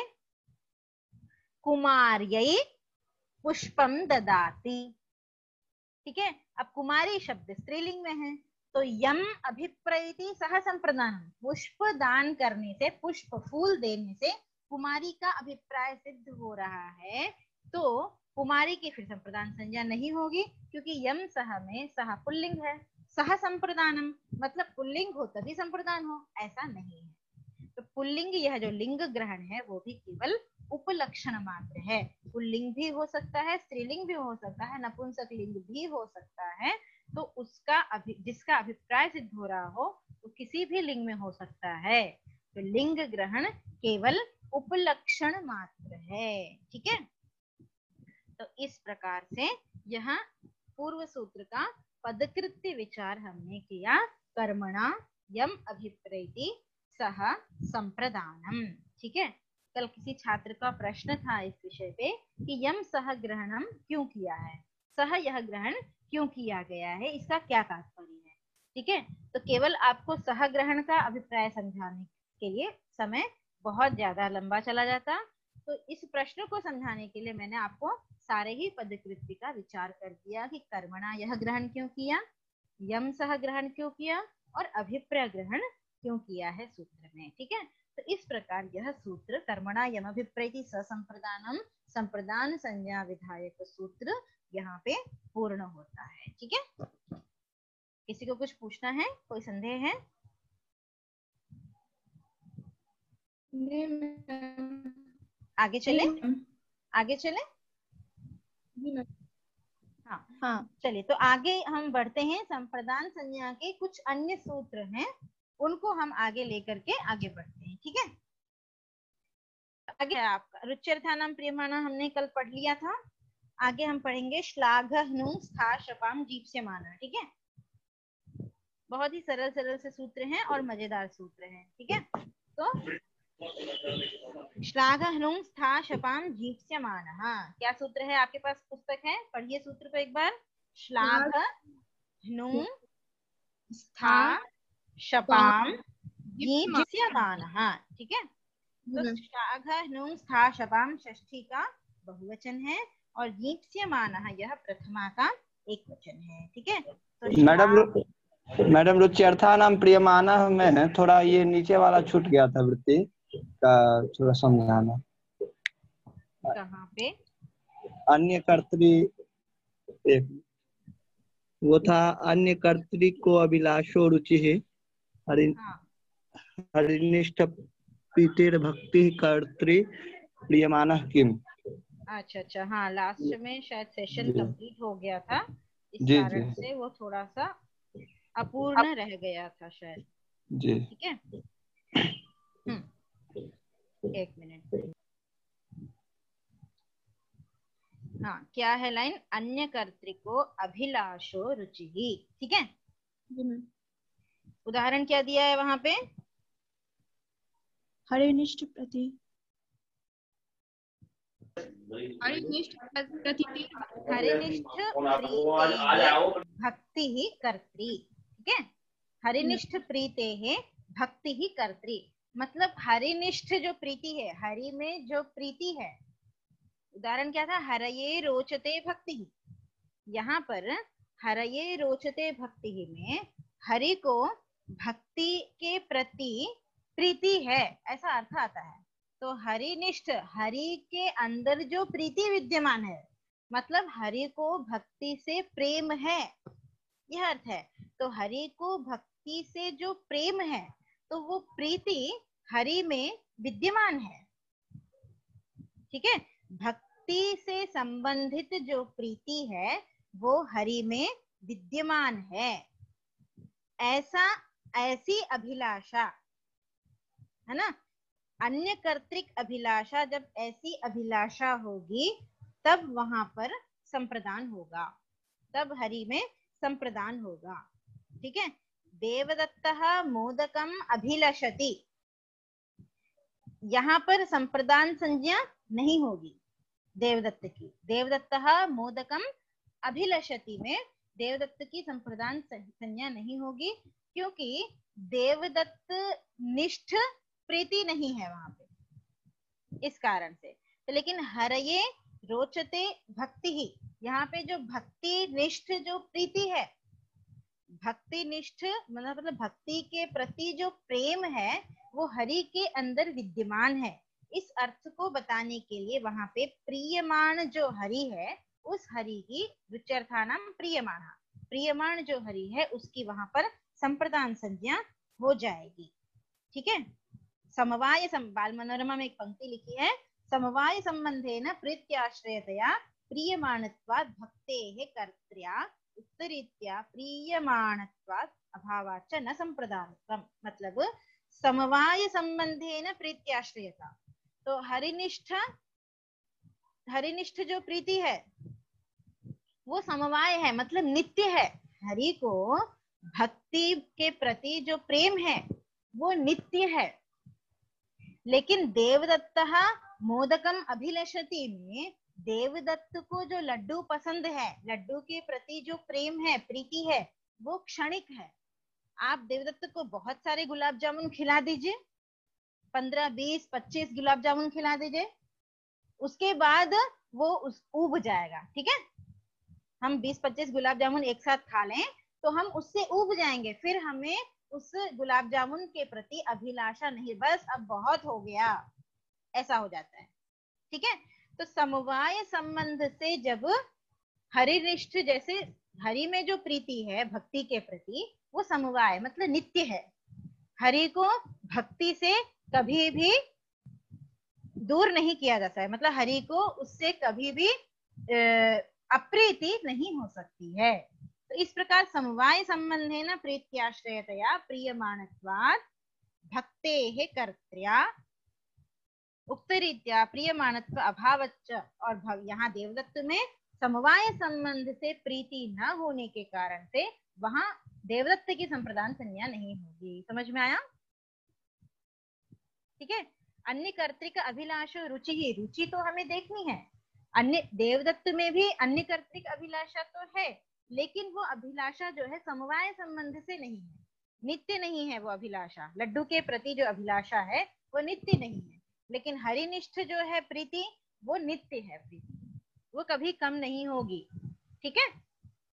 कुमार्यै पुष्पम ददाति। ठीक है, अब कुमारी शब्द स्त्रीलिंग में है तो यम अभिप्रैति सह संप्रदान, पुष्प दान करने से, पुष्प फूल देने से कुमारी का अभिप्राय सिद्ध हो रहा है, तो कुमारी की फिर संप्रदान संज्ञा नहीं होगी, क्योंकि यम सह में सह पुल्लिंग है, सह संप्रदानम मतलब पुल्लिंग हो तभी संप्रदान हो, ऐसा नहीं है। तो पुल्लिंग यह जो लिंग ग्रहण है वो भी केवल उपलक्षण मात्र है। पुल्लिंग भी हो सकता है, स्त्रीलिंग भी हो सकता है, नपुंसक लिंग भी हो सकता है। तो उसका जिसका अभिप्राय सिद्ध हो रहा हो वो किसी भी लिंग में हो सकता है। तो लिंग ग्रहण केवल उपलक्षण मात्र है। ठीक है, तो इस प्रकार से यहाँ पूर्व सूत्र का पदकृत्य विचार हमने किया। कर्मणा यम अभिप्रैति सह संप्रदानम। ठीक है, कल किसी छात्र का प्रश्न था इस विषय पे कि यम सह ग्रहणम क्यों किया है, सह यह ग्रहण क्यों किया गया है, इसका क्या तात्पर्य है। ठीक है, तो केवल आपको सह ग्रहण का अभिप्राय समझाने के लिए समय बहुत ज्यादा लंबा चला जाता, तो इस प्रश्न को समझाने के लिए मैंने आपको सारे ही पदकृत्य का विचार कर दिया कि कर्मणा यह ग्रहण क्यों किया, यम सह ग्रहण क्यों किया और अभिप्राय ग्रहण क्यों किया है सूत्र में। ठीक है, तो इस प्रकार यह सूत्र कर्मणा यम अभिप्रैति ससंप्रदानम संप्रदान संज्ञा विधायक सूत्र यहाँ पे पूर्ण होता है। ठीक है, किसी को कुछ पूछना है, कोई संदेह है? आगे चले, आगे चले। हाँ हाँ, चलिए तो आगे हम बढ़ते हैं। संप्रदान संज्ञा के कुछ अन्य सूत्र हैं, उनको हम आगे लेकर के आगे बढ़ते हैं। ठीक है, आगे आपका रुच्यर्थानाम प्रियमाणा हमने कल पढ़ लिया था, आगे हम पढ़ेंगे श्लाघ नु स्था शपाम जीप्स्यमाना। ठीक है, बहुत ही सरल सरल से सूत्र हैं और मजेदार सूत्र हैं। ठीक है, तो श्लाघ ह्नुं स्था शपाम जीप्स्यमानः, क्या सूत्र है आपके पास? पुस्तक है, पढ़िए सूत्र को एक बार। श्लाघ ह्नुं स्था शपाम जीप्स्यमानः। ठीक है, तो श्लाघ ह्नुं स्था शपाम षष्ठी का बहुवचन है और जीप्स्यमानः यह प्रथमा का एक वचन है। ठीक है, तो मैडम रुच्यर्थानाम प्रियमानः में थोड़ा ये नीचे वाला छूट गया था, वृत्ति का थोड़ा समझाना। कहाँ पे? अन्य कर्तरी, एक वो था अन्य कर्तरी को अभिलाषो रुचि है हरिनिष्ठ प्रीतिर भक्ति कर्तरी प्रियमानः किम। अच्छा अच्छा, हाँ लास्ट में शायद सेशन कंप्लीट हो गया था, इस जी कारण जी से वो थोड़ा सा अपूर्ण रह गया था शायद जी। ठीक है, एक मिनट। हाँ, क्या है लाइन? अन्य कर्तृको अभिलाषो रुचि ही। ठीक है, उदाहरण क्या दिया है वहां पे? हरिनिष्ठ प्रति हरिनिष्ठ भक्ति ही कर्त्री। ठीक है, हरिनिष्ठ प्रीते है भक्ति ही कर्त्री। मतलब हरिनिष्ठ जो प्रीति है, हरि में जो प्रीति है, उदाहरण क्या था, हरये रोचते भक्ति। यहाँ पर हरये रोचते भक्ति में हरि को भक्ति के प्रति प्रीति है, ऐसा अर्थ आता है। तो हरिनिष्ठ, हरि के अंदर जो प्रीति विद्यमान है, मतलब हरि को भक्ति से प्रेम है, यह अर्थ है। तो हरि को भक्ति से जो प्रेम है, तो वो प्रीति हरि में विद्यमान है। ठीक है, भक्ति से संबंधित जो प्रीति है वो हरि में विद्यमान है। ऐसी अभिलाषा है ना, अन्य कर्तृक अभिलाषा, जब ऐसी अभिलाषा होगी तब वहां पर संप्रदान होगा, तब हरि में संप्रदान होगा। ठीक है, देवदत्तः मोदकम अभिलषति, यहाँ पर संप्रदान संज्ञा नहीं होगी देवदत्त की। देवदत्तः मोदकम अभिलषति में देवदत्त की संप्रदान संज्ञा नहीं होगी, क्योंकि देवदत्त निष्ठ प्रीति नहीं है वहां पे, इस कारण से। तो लेकिन हरये रोचते भक्ति ही, यहाँ पे जो भक्ति निष्ठ जो प्रीति है, भक्ति निष्ठ मतलब भक्ति के प्रति जो प्रेम है वो हरि के अंदर विद्यमान है। इस अर्थ को बताने के लिए वहां पे प्रियमाण जो हरि है, उस हरि की रुच्यर्थानाम प्रियमाण, प्रियमाण जो हरि है उसकी वहां पर संप्रदान संज्ञा हो जाएगी। ठीक है, समवाय बाल मनोरमा में एक पंक्ति लिखी है, समवाय संबंधेन प्रीत्याश्रयतया प्रियमाणत्वात् भक्तेः कर्त्र्या उत्तरीत्या प्रियमाणत्वात् अभावाच्च न संप्रदानत्वम्। मतलब समवाय संबंधेन प्रीत्याश्रयता, तो हरिनिष्ठ जो प्रीति है वो समवाय है, मतलब नित्य है। हरि को भक्ति के प्रति जो प्रेम है वो नित्य है। लेकिन देवदत्तः मोदकम अभिलषति में देवदत्त को जो लड्डू पसंद है, लड्डू के प्रति जो प्रेम है, प्रीति है, वो क्षणिक है। आप देवदत्त को बहुत सारे गुलाब जामुन खिला दीजिए, 15, 20, 25 गुलाब जामुन खिला दीजिए, उसके बाद वो ऊब जाएगा। ठीक है, हम 20-25 गुलाब जामुन एक साथ खा लें तो हम उससे ऊब जाएंगे, फिर हमें उस गुलाब जामुन के प्रति अभिलाषा नहीं, बस अब बहुत हो गया, ऐसा हो जाता है। ठीक है, तो समवाय संबंध से जब हरिनिष्ठ, जैसे हरि में जो प्रीति है भक्ति के प्रति, वो समवाय मतलब नित्य है। हरि को भक्ति से कभी भी दूर नहीं किया जाता है, मतलब हरि को उससे कभी भी अप्रीति नहीं हो सकती है। तो इस प्रकार समवाय संबंधेन प्रीत्याश्रयतया प्रियमाणत्वात् भक्तेः कर्त्र्या उक्तरीत्या प्रियमाणत्व अभावच्च, और यहाँ देवदत्त में समवाय संबंध से प्रीति न होने के कारण से वहां देवदत्त की संप्रदान संज्ञा नहीं होगी। समझ में आया? ठीक है, अन्य कर्तृक अभिलाष रुचि ही, रुचि तो हमें देखनी है। अन्य देवदत्त में भी अन्य कर्तृक अभिलाषा तो है, लेकिन वो अभिलाषा जो है समवाय संबंध से नहीं है, नित्य नहीं है वो अभिलाषा। लड्डू के प्रति जो अभिलाषा है वो नित्य नहीं है, लेकिन हरिनिष्ठ जो है प्रीति वो नित्य है, प्रीति वो कभी कम नहीं होगी। ठीक है,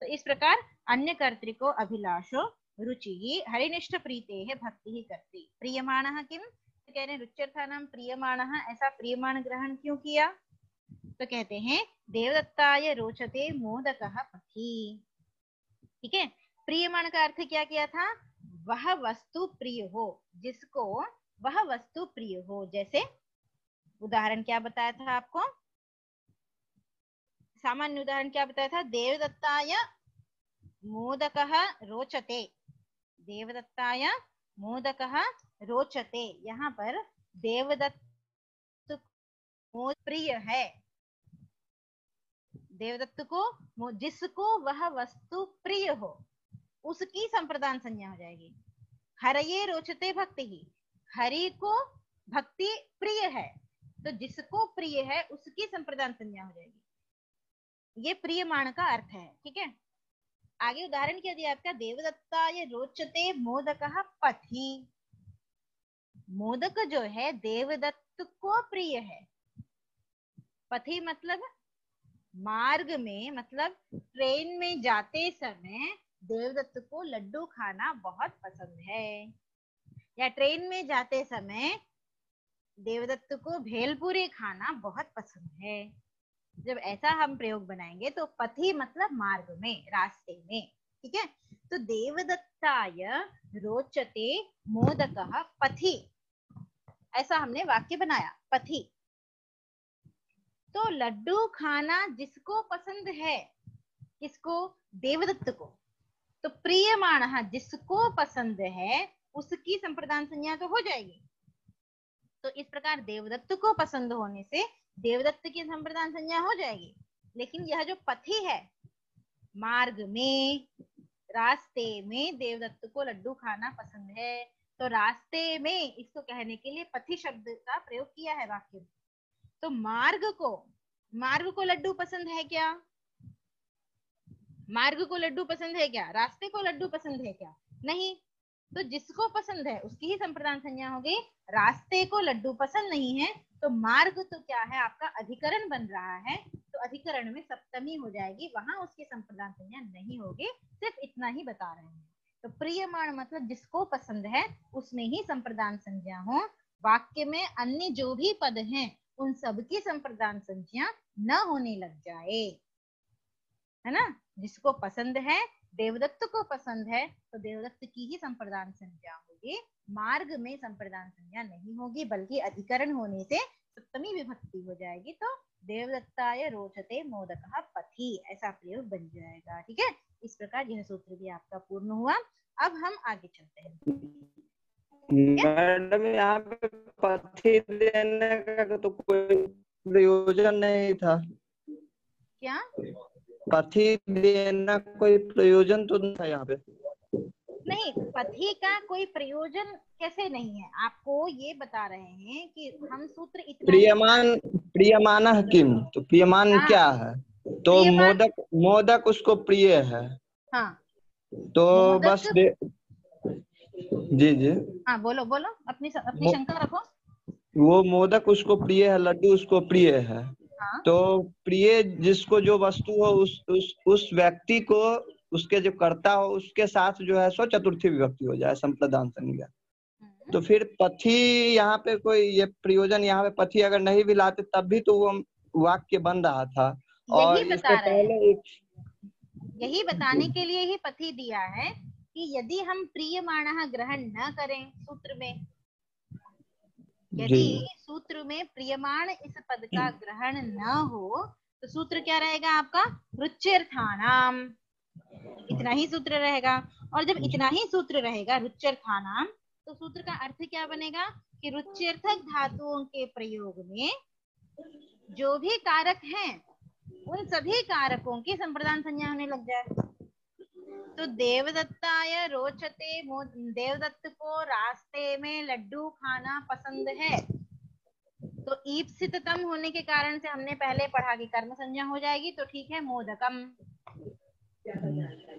तो इस प्रकार अन्य कर्तृको अभिलाषो रुचि हरिनिष्ठ प्रीते है भक्ति ही करती। प्रियमाणः किम, तो कह रहे हैं रुच्यर्थानाम प्रियमाणः, ऐसा प्रियमाण ग्रहण क्यों किया? तो कहते हैं देवदत्ताय रोचते मोदकः पथि। ठीक है, प्रियमाण का अर्थ क्या किया था? वह वस्तु प्रिय हो, जिसको वह वस्तु प्रिय हो। जैसे उदाहरण क्या बताया था आपको, सामान्य उदाहरण क्या बताया था? देवदत्ताय मोदकः रोचते, देवदत्ताय मोदकः रोचते, यहाँ पर देवदत्त प्रिय है, देवदत्त को जिसको वह वस्तु प्रिय हो उसकी संप्रदान संज्ञा हो जाएगी। हरये रोचते भक्ति ही, हरि को भक्ति प्रिय है, तो जिसको प्रिय है उसकी संप्रदान संज्ञा हो जाएगी। ये प्रियमाण का अर्थ है। ठीक है, आगे उदाहरण क्या दिया आपका? देवदत्ताय रोचते मोदकः पथि, मोदक जो है देवदत्त को प्रिय है। पथी मतलब मार्ग में, मतलब ट्रेन में जाते समय देवदत्त को लड्डू खाना बहुत पसंद है, या ट्रेन में जाते समय देवदत्त को भेलपूरी खाना बहुत पसंद है। जब ऐसा हम प्रयोग बनाएंगे तो पथी मतलब मार्ग में, रास्ते में, ठीक है। तो देवदत्ताय रोचते मोदकः पथी, ऐसा हमने वाक्य बनाया, पथी। तो लड्डू खाना जिसको पसंद है, किसको? देवदत्त को। तो प्रियमाणः जिसको पसंद है उसकी संप्रदान संज्ञा तो हो जाएगी। तो इस प्रकार देवदत्त को पसंद होने से देवदत्त की संप्रदान संज्ञा हो जाएगी। लेकिन यह जो पथी है, मार्ग में, रास्ते में देवदत्त को लड्डू खाना पसंद है, तो रास्ते में इसको कहने के लिए पथी शब्द का प्रयोग किया है वाक्य में। तो मार्ग को लड्डू पसंद है क्या? मार्ग को लड्डू पसंद है क्या? रास्ते को लड्डू पसंद है क्या? नहीं। तो जिसको पसंद है उसकी ही संप्रदान संज्ञा होगी। रास्ते को लड्डू पसंद नहीं है तो मार्ग तो क्या है आपका, अधिकरण बन रहा है, तो अधिकरण में सप्तमी हो जाएगी, वहां उसकी संप्रदान संज्ञा नहीं होगी। सिर्फ इतना ही बता रहे हैं। तो प्रियमाण मतलब जिसको पसंद है उसमें ही संप्रदान संज्ञा हो। वाक्य में अन्य जो भी पद हैं उन सबकी संप्रदान संज्ञा न होने लग जाए, है ना। जिसको पसंद है, देवदत्त को पसंद है, तो देवदत्त की ही संप्रदान संज्ञा होगी, मार्ग में संप्रदान संज्ञा नहीं होगी, बल्कि अधिकरण होने से सप्तमी विभक्ति हो जाएगी। तो देवदत्ताय रोचते मोदकः पथी, ऐसा प्रयोग बन जाएगा। ठीक है, इस प्रकार यह सूत्र भी आपका पूर्ण हुआ। अब हम आगे चलते हैं। मैडम यहाँ पे पथी देने का तो कोई प्रयोजन नहीं था। क्या? पथी देना कोई प्रयोजन तो नहीं था यहाँ पे। नहीं, पथी का कोई प्रयोजन कैसे नहीं है, आपको ये बता रहे हैं कि हम सूत्र इतना प्रियमानः किम, तो प्रियमान क्या है? तो मोदक उसको प्रिय है। हाँ, तो बस जी। हाँ, बोलो अपनी शंका रखो। वो मोदक उसको प्रिय है, लड्डू उसको प्रिय है। हाँ। तो प्रिय जिसको जो वस्तु हो उस व्यक्ति को, उसके जो कर्ता हो उसके साथ जो है सो चतुर्थी विभक्ति हो जाए, संप्रदान संज्ञा। तो फिर पथी यहाँ पे कोई ये प्रयोजन, यहाँ पे पथी अगर नहीं भी लाते तब भी तो वो वाक्य बन रहा था। और इससे पहले यही बताने के लिए ही पथी दिया है कि यदि हम प्रियमाणः ग्रहण न करें सूत्र में, यदि सूत्र में प्रियमाण इस पद का ग्रहण न हो तो सूत्र क्या रहेगा आपका? रुच्यर्थानाम, इतना ही सूत्र रहेगा। और जब इतना ही सूत्र रहेगा रुच्यर्थानाम, तो सूत्र का अर्थ क्या बनेगा कि रुच्यर्थक धातुओं के प्रयोग में जो भी कारक हैं उन सभी कारकों की संप्रदान संज्ञा होने लग जाए। तो देवदत्ताय रोचते, देवदत्त को रास्ते में लड्डू खाना पसंद है, तो ईप्सिततम होने के कारण से हमने पहले पढ़ा कि कर्म संज्ञा हो जाएगी, तो ठीक है मोदकम,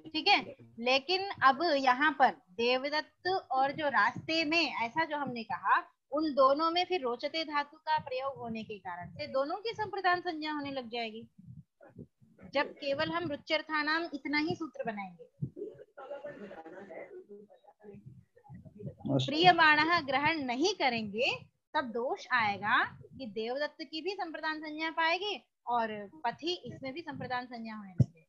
ठीक है। लेकिन अब यहाँ पर देवदत्त और जो रास्ते में, ऐसा जो हमने कहा, उन दोनों में फिर रोचते धातु का प्रयोग होने के कारण से दोनों की संप्रदान संज्ञा होने लग जाएगी। जब केवल हम रुच्यर्थानाम इतना ही सूत्र बनाएंगे, प्रियमाणः ग्रहण नहीं करेंगे, तब दोष आएगा कि देवदत्त की भी संप्रदान संज्ञा पाएगी और पथी इसमें भी संप्रदान संज्ञा होने लगे।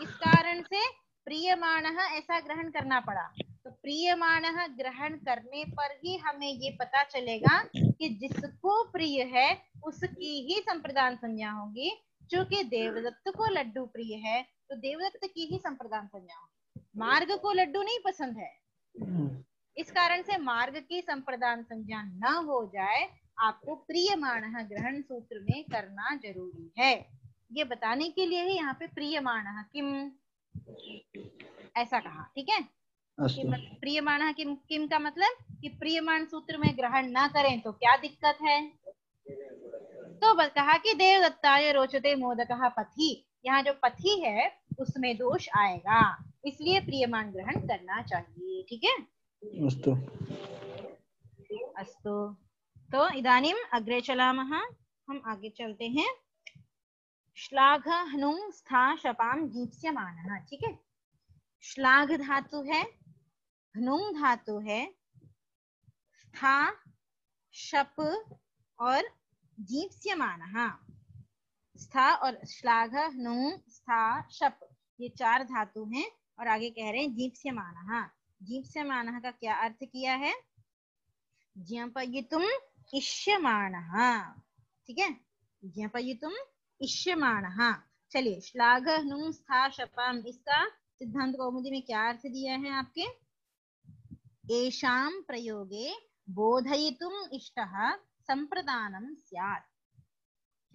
इस कारण से प्रियमाणः ऐसा ग्रहण करना पड़ा। तो प्रियमाणः ग्रहण करने पर ही हमें ये पता चलेगा कि जिसको प्रिय है उसकी ही संप्रदान संज्ञा होगी। चूंकि देवदत्त को लड्डू प्रिय है तो देवदत्त की ही संप्रदान संज्ञा होगी। मार्ग को लड्डू नहीं पसंद है, इस कारण से मार्ग की संप्रदान संज्ञा न हो जाए, आपको प्रियमाणः ग्रहण सूत्र में करना जरूरी है। ये बताने के लिए ही यहाँ पे प्रियमाणः किम ऐसा कहा, ठीक है। प्रियमाणः किम का मतलब कि प्रियमाण सूत्र में ग्रहण ना करें तो क्या दिक्कत है। तो बस कहा कि देवदत्ताय रोचते मोदकः पथी, यहाँ जो पथी है उसमें दोष आएगा, इसलिए प्रियमान ग्रहण करना चाहिए, ठीक है। अस्तु, तो इदानीम् अग्रे चलामः, हम आगे चलते हैं। श्लाघ हनुं स्था शपां जीप्स्यमानः, ठीक है। श्लाघ धातु है, हनुं धातु है, स्था शप और जीप्स्यमानः। स्था और श्लाघ हनुं स्था शप ये 4 धातु हैं और आगे कह रहे हैं जीप्स्यमानः। जीप्स्यमानः का क्या अर्थ किया है? ज्ञापयितुम् इष्यमाणः, ठीक है, ज्ञापयितुम् इष्यमाणः। चलिए, श्लाघ हनुं स्था शपां, इसका सिद्धांत कौमुदी में क्या अर्थ दिया है आपके? एषां प्रयोगे बोधयितुम् इष्टः संप्रदानं स्यात्।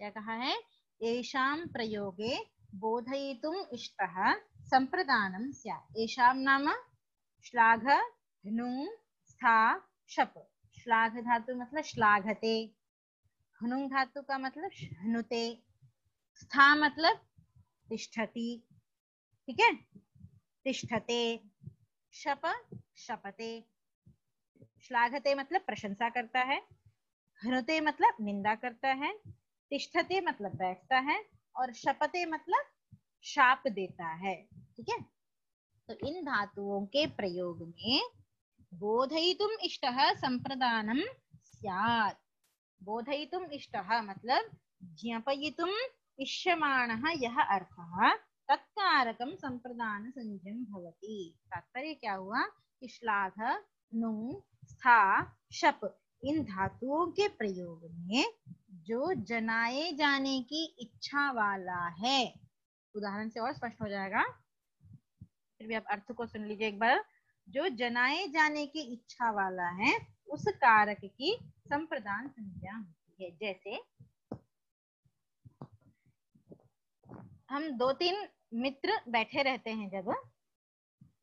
क्या कहा है? एषां प्रयोगे बोधयितुम् इष्टः संप्रदानं स्यात्। एषां नाम श्लाघ हनुं स्था शप। श्लाघ धातु मतलब श्लाघते, हनुं धातु का मतलब हनुते, स्था मतलब तिष्ठति, ठीक है, तिष्ठते, शप शपते। श्लाघते मतलब प्रशंसा करता है, हनुते मतलब निंदा करता है, तिष्ठते मतलब बैठता है और शपते मतलब शाप देता है, ठीक है। तो इन धातुओं के प्रयोग में बोधयितुम् इष्टः संप्रदानं स्यात्। बोधयितुम् इष्टः मतलब ज्ञापयितुम् इष्यमाणः यह अर्थः तत्कारकं संप्रदान संज्ञं भवति। तात्पर्य क्या हुआ कि श्लाघ हनुं स्था शप इन धातुओं के प्रयोग में जो जनाए जाने की इच्छा वाला है, उदाहरण से और स्पष्ट हो जाएगा, फिर भी आप अर्थ को सुन लीजिए एक बार। जो जनाए जाने की इच्छा वाला है उस कारक की संप्रदान संज्ञा होती है। जैसे हम 2-3 मित्र बैठे रहते हैं जब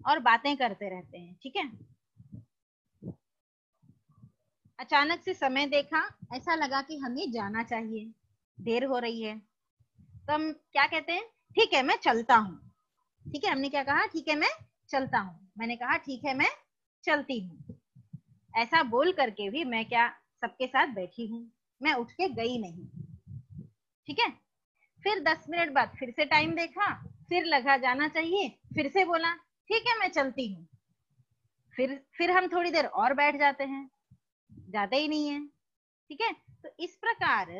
और बातें करते रहते हैं, ठीक है। अचानक से समय देखा, ऐसा लगा कि हमें जाना चाहिए, देर हो रही है, तो हम क्या कहते हैं? ठीक है मैं चलता हूँ। ठीक है, हमने क्या कहा? ठीक है मैं चलता हूँ। मैंने कहा ठीक है मैं चलती हूँ। ऐसा बोल करके भी मैं क्या सबके साथ बैठी हूँ, मैं उठ के गई नहीं, ठीक है। फिर 10 मिनट बाद फिर से टाइम देखा, फिर लगा जाना चाहिए, फिर से बोला ठीक है मैं चलती हूँ। फिर हम थोड़ी देर और बैठ जाते हैं, जाते ही नहीं है, ठीक है। तो इस प्रकार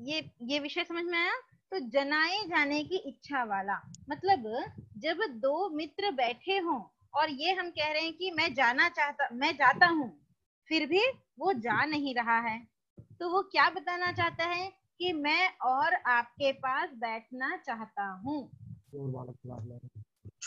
ये विषय समझ में आया। तो जनाए जाने की इच्छा वाला मतलब जब 2 मित्र बैठे हों और ये हम कह रहे हैं कि मैं जाता हूँ, फिर भी वो जा नहीं रहा है, तो वो क्या बताना चाहता है कि मैं और आपके पास बैठना चाहता हूँ।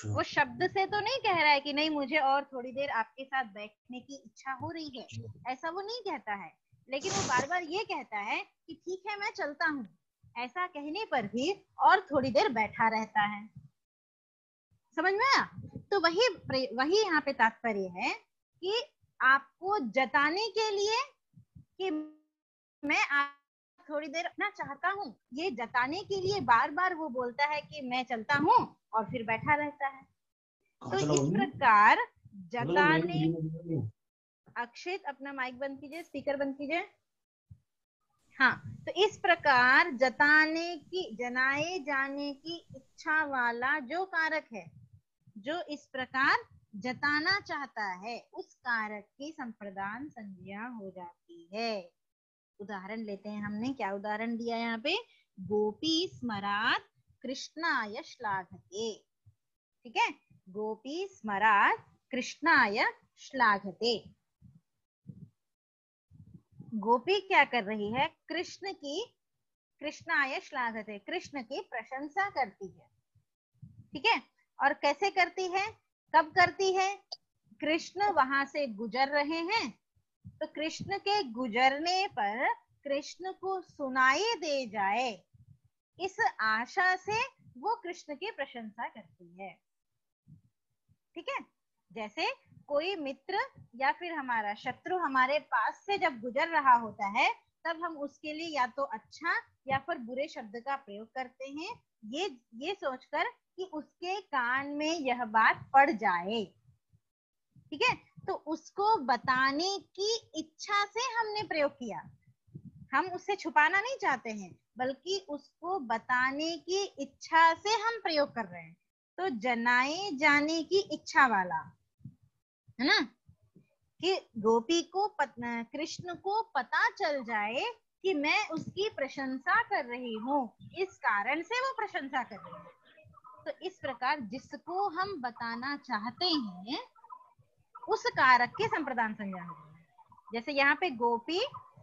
वो शब्द से तो नहीं कह रहा है कि नहीं मुझे और थोड़ी देर आपके साथ बैठने की इच्छा हो रही है, ऐसा वो नहीं कहता है, लेकिन वो बार बार ये कहता है कि ठीक है मैं चलता हूँ। ऐसा कहने पर भी और थोड़ी देर बैठा रहता है। समझ में आया? तो वही यहाँ पे तात्पर्य है कि आपको जताने के लिए कि मैं आप थोड़ी देर अपना चाहता हूँ, ये जताने के लिए बार बार वो बोलता है कि मैं चलता हूँ और फिर बैठा रहता है। तो इस प्रकार जताने, अक्षित अपना माइक बंद कीजिए, स्पीकर बंद कीजिए। हाँ, तो इस प्रकार जनाए जाने की इच्छा वाला जो कारक है, जो इस प्रकार जताना चाहता है, उस कारक की संप्रदान संज्ञा हो जाती है। उदाहरण लेते हैं, हमने क्या उदाहरण दिया यहाँ पे? गोपी स्मरात् कृष्णाय श्लाघते, ठीक है। गोपी स्मरात् कृष्णाय श्लाघते। गोपी क्या कर रही है? कृष्णाय श्लाघते, कृष्ण की प्रशंसा करती है, ठीक है। और कैसे करती है, कब करती है? कृष्ण वहां से गुजर रहे हैं, तो कृष्ण के गुजरने पर कृष्ण को सुनाई दे जाए, इस आशा से वो कृष्ण की प्रशंसा करती है, ठीक है। जैसे कोई मित्र या फिर हमारा शत्रु हमारे पास से जब गुजर रहा होता है, तब हम उसके लिए या तो अच्छा या फिर बुरे शब्द का प्रयोग करते हैं, ये सोचकर कि उसके कान में यह बात पड़ जाए, ठीक है। तो उसको बताने की इच्छा से हमने प्रयोग किया। हम उससे छुपाना नहीं चाहते हैं, बल्कि उसको बताने की इच्छा से हम प्रयोग कर रहे हैं। तो जनाए जाने की इच्छा वाला, है ना, कि गोपी को कृष्ण को पता चल जाए कि मैं उसकी प्रशंसा कर रही हूँ, इस कारण से वो प्रशंसा कर रही है। तो इस प्रकार जिसको हम बताना चाहते हैं उस कारक के संप्रदान संज्ञा हो रही है। जैसे यहाँ पे गोपी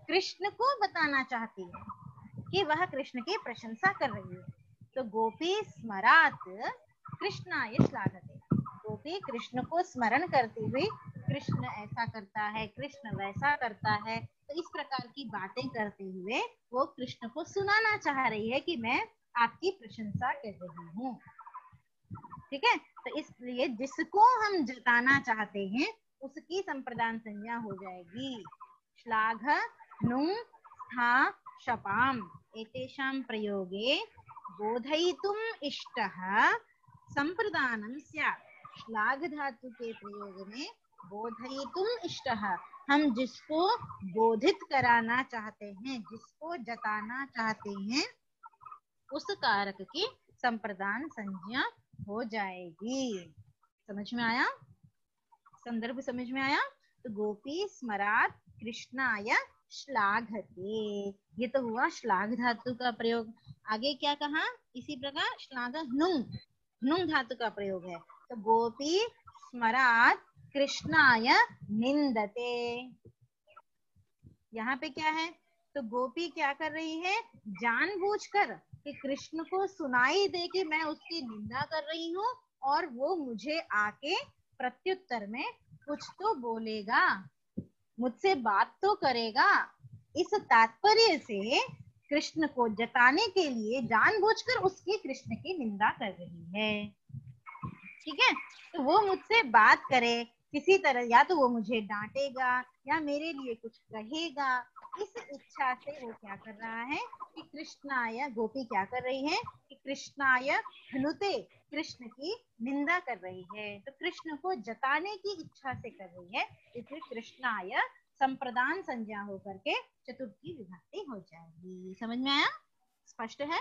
कृष्ण को बताना चाहती है कि वह कृष्ण की प्रशंसा कर रही है, तो गोपी स्मरात कृष्णाय श्लाघते। गोपी कृष्ण को स्मरण करती हुई कृष्ण ऐसा करता है, कृष्ण वैसा करता है, तो इस प्रकार की बातें करते हुए वो कृष्ण को सुनाना चाह रही है कि मैं आपकी प्रशंसा कर रही हूँ। ठीक है, तो इसलिए जिसको हम जताना चाहते हैं उसकी संप्रदान संज्ञा हो जाएगी। श्लाघ नुं स्था शपाम एतेषां प्रयोगे बोधयितुम् इष्टः संप्रदानं स्यात्। श्लाघ धातु के प्रयोग में बोधयितुम् इष्टः, हम जिसको बोधित कराना चाहते हैं, जिसको जताना चाहते हैं, उस कारक की संप्रदान संज्ञा हो जाएगी। समझ में आया? संदर्भ समझ में आया? तो गोपी स्मरात कृष्णाय श्लाघते, ये तो हुआ श्लाघ धातु का प्रयोग। आगे क्या कहा? इसी प्रकार श्लाघ नुंग धातु का प्रयोग है। तो गोपी स्मरात कृष्णाय निंदते, यहाँ पे क्या है? तो गोपी क्या कर रही है? जानबूझकर कि कृष्ण को सुनाई दे कि मैं उसकी निंदा कर रही हूँ और वो मुझे आके प्रत्युत्तर में कुछ तो बोलेगा, मुझसे बात तो करेगा, इस तात्पर्य से कृष्ण को जताने के लिए जानबूझकर उसकी कृष्ण की निंदा कर रही है। ठीक है, तो वो मुझसे बात करे किसी तरह, या तो वो मुझे डांटेगा या मेरे लिए कुछ कहेगा, इस इच्छा से वो क्या कर रहा है कि कृष्णाय, गोपी क्या कर रही है कि कृष्णाय हनुते, कृष्ण की निंदा कर रही है। तो कृष्ण को जताने की इच्छा से कर रही है, इसलिए कृष्णाय संप्रदान संज्ञा होकर के चतुर्थी विभक्ति हो जाएगी। समझ में आया? स्पष्ट है?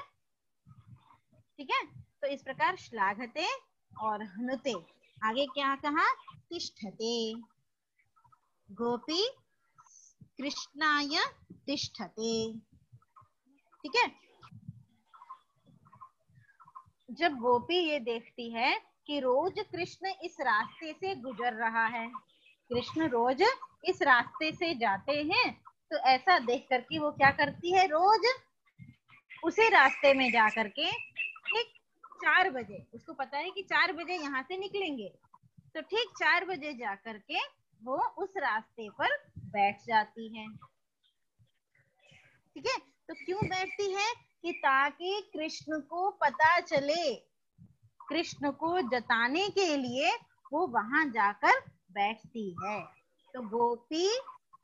ठीक है, तो इस प्रकार श्लाघते और हनुते। आगे क्या कहा? तिष्ठते, गोपी कृष्णाय तिष्ठते। ठीक है, जब गोपी ये देखती है कि रोज कृष्ण इस रास्ते से गुजर रहा है, कृष्ण रोज इस रास्ते से जाते हैं, तो ऐसा देख करके वो क्या करती है? रोज उसी रास्ते में जा करके ठीक 4 बजे, उसको पता है कि 4 बजे यहाँ से निकलेंगे, तो ठीक 4 बजे जा करके वो उस रास्ते पर बैठ जाती है। ठीक है, तो क्यों बैठती है? कि ताकि कृष्ण को पता चले, कृष्ण को जताने के लिए वो वहां जाकर बैठती है। तो गोपी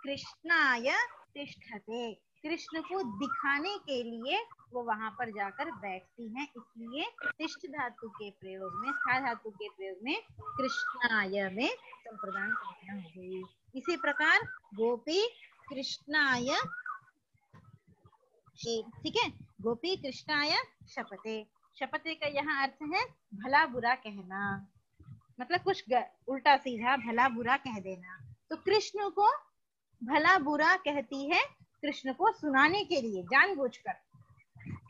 कृष्णाय तिष्ठते, कृष्ण को दिखाने के लिए वो वहां पर जाकर बैठती हैं, इसलिए तिष्ठ धातु के प्रयोग में, स्था धातु के प्रयोग में कृष्णाय में संप्रदान संज्ञा हो गई। इसी प्रकार गोपी कृष्णाय, ठीक है, गोपी कृष्णाय शपते। शपते का यहाँ अर्थ है भला बुरा कहना, मतलब कुछ उल्टा सीधा भला बुरा कह देना। तो कृष्ण को भला बुरा कहती है, कृष्ण को सुनाने के लिए जानबूझकर।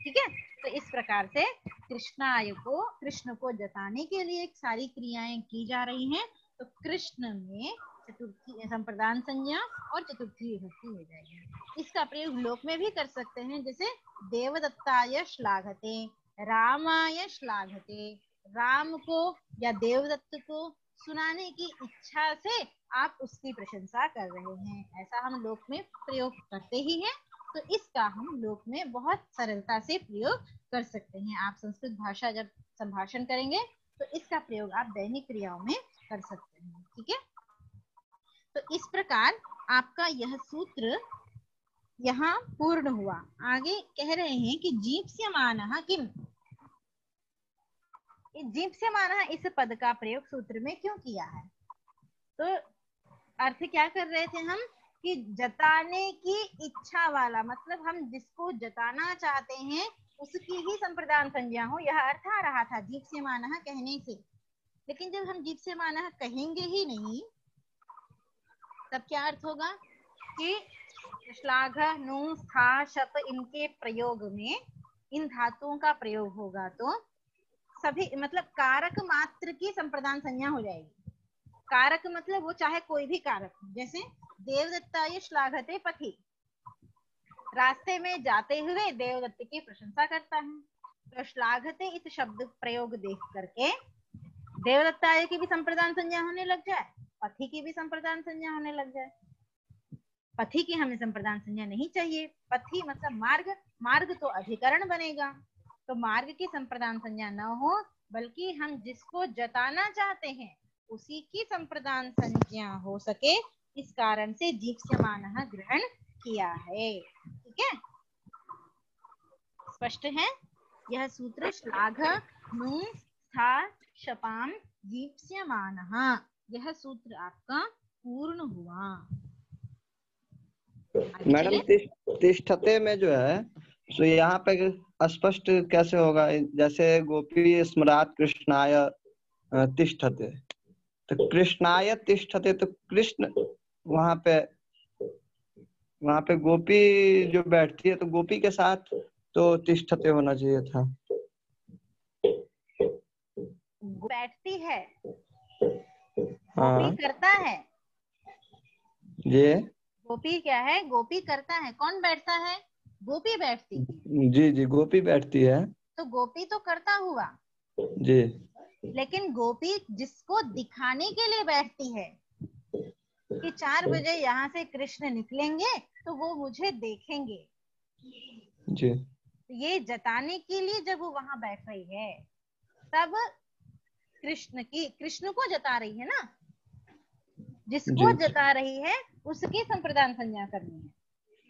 ठीक है, तो इस प्रकार से कृष्णाय को, कृष्ण को जताने के लिए सारी क्रियाएं की जा रही हैं। तो कृष्ण में चतुर्थी संप्रदान संज्ञा और चतुर्थी विभक्ति हो जाएगी। इसका प्रयोग लोक में भी कर सकते हैं, जैसे देवदत्ताय श्लाघते, रामाय श्लाघते, राम को या देवदत्त को सुनाने की इच्छा से आप उसकी प्रशंसा कर रहे हैं, ऐसा हम लोक में प्रयोग करते ही हैं। तो इसका हम लोक में बहुत सरलता से प्रयोग कर सकते हैं। आप संस्कृत भाषा जब संभाषण करेंगे तो इसका प्रयोग आप दैनिक क्रियाओं में कर सकते हैं। ठीक है, तो इस प्रकार आपका यह सूत्र यहाँ पूर्ण हुआ। आगे कह रहे हैं कि जीप्स्यमानः किम, जीप्स्यमानः इस पद का प्रयोग सूत्र में क्यों किया है? तो अर्थ क्या कर रहे थे हम कि जताने की इच्छा वाला, मतलब हम जिसको जताना चाहते हैं उसकी ही संप्रदान संज्ञा हो, यह अर्थ आ रहा था जीप्स्यमानः कहने से। लेकिन जब हम जीप्स्यमानः कहेंगे ही नहीं तब क्या अर्थ होगा कि श्लाघ, नु, स्था, शप इनके प्रयोग में इन धातुओं का प्रयोग होगा तो सभी मतलब कारक मात्र की संप्रदान संज्ञा हो जाएगी। कारक मतलब वो चाहे कोई भी कारक, जैसे देवदत्ताय श्लाघते पथि, रास्ते में जाते हुए देवदत्त की प्रशंसा करता है, तो श्लाघते इस शब्द प्रयोग देख करके देवदत्ताय की भी संप्रदान संज्ञा होने लग जाए, पथि की भी संप्रदान संज्ञा होने लग जाए। पथि की हमें संप्रदान संज्ञा नहीं चाहिए, पथि मतलब मार्ग, मार्ग तो अधिकरण बनेगा, तो मार्ग की संप्रदान संज्ञा न हो बल्कि हम जिसको जताना चाहते हैं उसी की संप्रदान संज्ञा हो सके, इस कारण से जीप्स्यमानः ग्रहण किया है। ठीक है, स्पष्ट है। यह सूत्र श्लाघ, नु, स्था, शपाम, जीप्स्यमानः, यह सूत्र आपका पूर्ण हुआ। मैडम तिष्ठते में जो है तो यहाँ पे स्पष्ट कैसे होगा? जैसे गोपी स्मरात कृष्णाय तिष्ठते, तो कृष्णाय तिष्ठते, तो कृष्ण वहां पे गोपी जो बैठती है तो गोपी के साथ तो तिष्ठते होना चाहिए था। बैठती है, हाँ गोपी करता है। जी गोपी क्या है? गोपी करता है। कौन बैठता है? गोपी बैठती है। जी गोपी बैठती है, तो गोपी तो करता हुआ जी। लेकिन गोपी जिसको दिखाने के लिए बैठती है कि 4 बजे यहाँ से कृष्ण निकलेंगे तो वो मुझे देखेंगे, जी ये जताने के लिए जब वो वहां बैठ रही है तब कृष्ण को जता रही है ना, जिसको जी जता रही है उसकी संप्रदान संज्ञा करनी है।